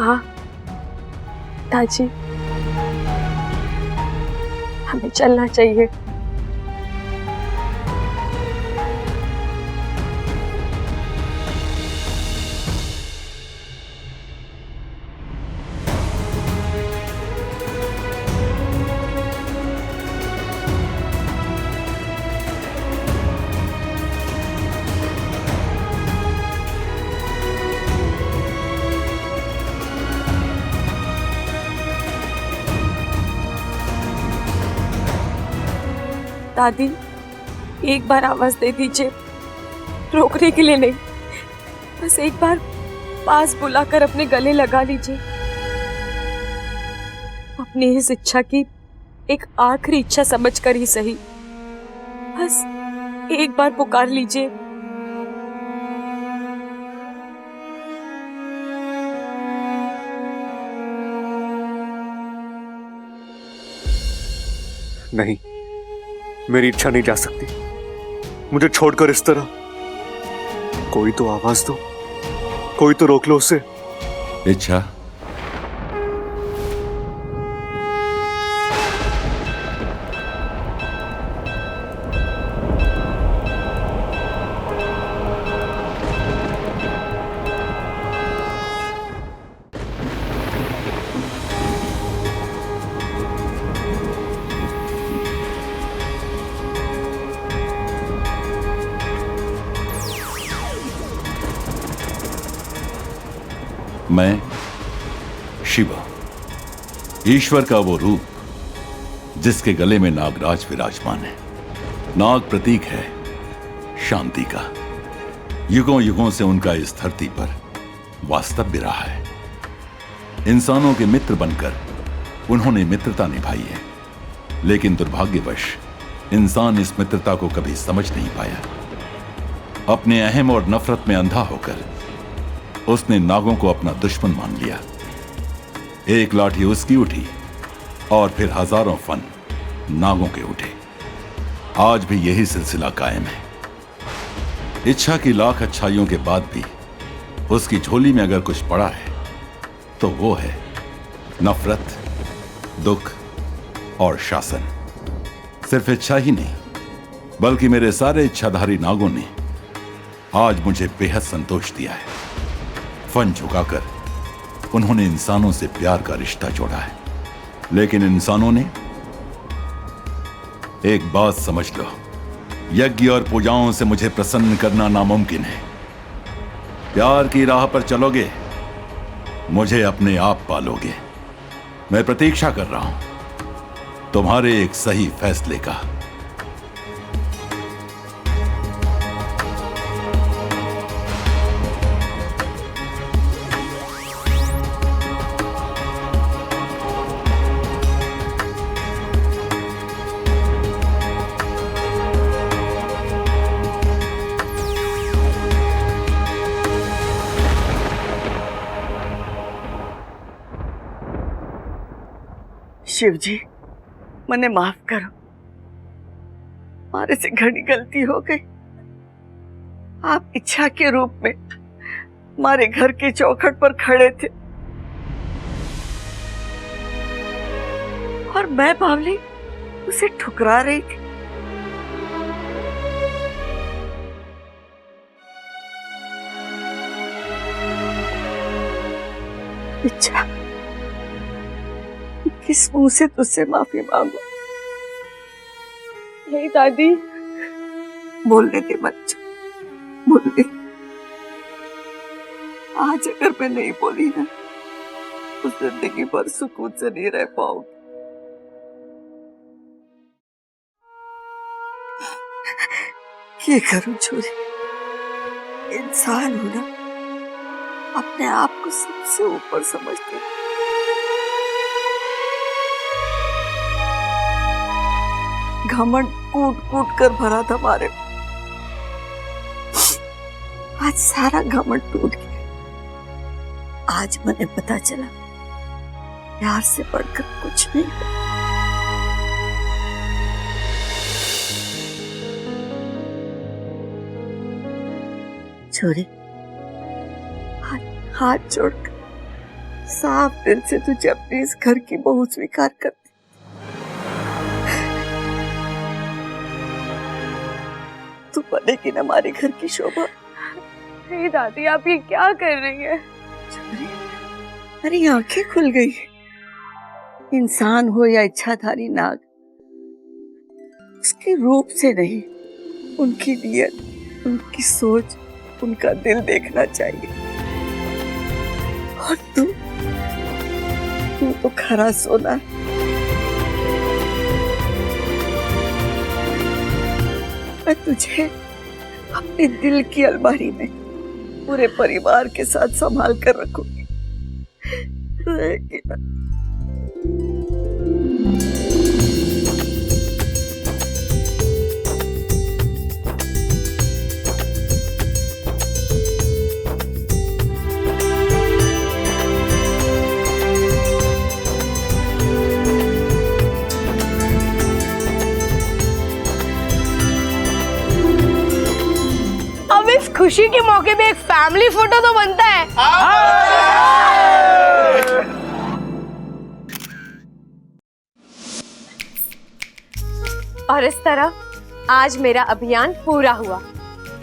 हाँ ताजी, हमें चलना चाहिए। दादी, एक बार आवाज दे दीजिए, रोकने के लिए नहीं, बस एक बार पास बुलाकर अपने गले लगा लीजिए। अपनी इस इच्छा की एक आखिरी इच्छा समझकर ही सही, बस एक बार पुकार लीजिए। नहीं, मेरी इच्छा नहीं जा सकती, मुझे छोड़कर इस तरह। कोई तो आवाज दो, कोई तो रोक लो उसे। इच्छा, मैं शिवा, ईश्वर का वो रूप जिसके गले में नागराज विराजमान है। नाग प्रतीक है शांति का। युगों युगों से उनका इस धरती पर वास्तव्य रहा है। इंसानों के मित्र बनकर उन्होंने मित्रता निभाई है, लेकिन दुर्भाग्यवश इंसान इस मित्रता को कभी समझ नहीं पाया। अपने अहम और नफरत में अंधा होकर उसने नागों को अपना दुश्मन मान लिया। एक लाठी उसकी उठी और फिर हजारों फन नागों के उठे। आज भी यही सिलसिला कायम है। इच्छा की लाख अच्छाइयों के बाद भी उसकी झोली में अगर कुछ पड़ा है तो वो है नफरत, दुख और शासन। सिर्फ इच्छा ही नहीं, बल्कि मेरे सारे इच्छाधारी नागों ने आज मुझे बेहद संतोष दिया है। फन झुकाकर उन्होंने इंसानों से प्यार का रिश्ता जोड़ा है, लेकिन इंसानों ने, एक बात समझ लो, यज्ञ और पूजाओं से मुझे प्रसन्न करना नामुमकिन है। प्यार की राह पर चलोगे, मुझे अपने आप पालोगे। मैं प्रतीक्षा कर रहा हूं तुम्हारे एक सही फैसले का। शिव जी, मने माफ करो, मारे से घनी गलती हो गई। आप इच्छा के रूप में हमारे घर के चौखट पर खड़े थे और मैं बावली उसे ठुकरा रही थी। इच्छा, किस मुंह से तुझसे माफी मांगू? नहीं दादी, बोलने दे बच्चा, बोलने। आज अगर मैं नहीं बोली ना तो जिंदगी भर सुकून से नहीं रह पाऊंगी। ये करूं छोरी, इंसान हो ना, अपने आप को सबसे ऊपर समझते। घमंड कूट कूट कर भरा था हमारे, आज सारा घमंड टूट गया। आज मुझे पता चला प्यार से बढ़कर कुछ नहीं है। छोरी, हाथ जोड़कर साफ दिल से तुझे अपने इस घर की बहू स्वीकार करती। तू बनेगी ना हमारे घर की शोभा। नहीं दादी, आप ये क्या कर रही है? अरे आंखें खुल गई। इंसान हो या इच्छाधारी नाग, उसके रूप से नहीं, उनकी नीयत, उनकी सोच, उनका दिल देखना चाहिए। और तू तो खरा सोना। मैं तुझे अपने दिल की अलमारी में पूरे परिवार के साथ संभाल कर रखूंगी। रहेगी ना? अब इस खुशी के मौके पे एक फैमिली फोटो तो बनता है। और इस तरह आज मेरा अभियान पूरा हुआ।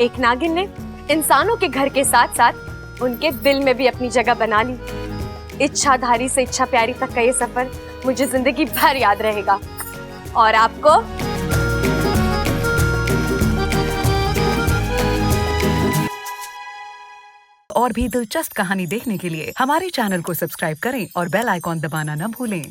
एक नागिन ने इंसानों के घर के साथ साथ उनके दिल में भी अपनी जगह बना ली। इच्छाधारी से इच्छा प्यारी तक का ये सफर मुझे जिंदगी भर याद रहेगा। और आपको? और भी दिलचस्प कहानी देखने के लिए हमारे चैनल को सब्सक्राइब करें और बेल आइकॉन दबाना न भूलें।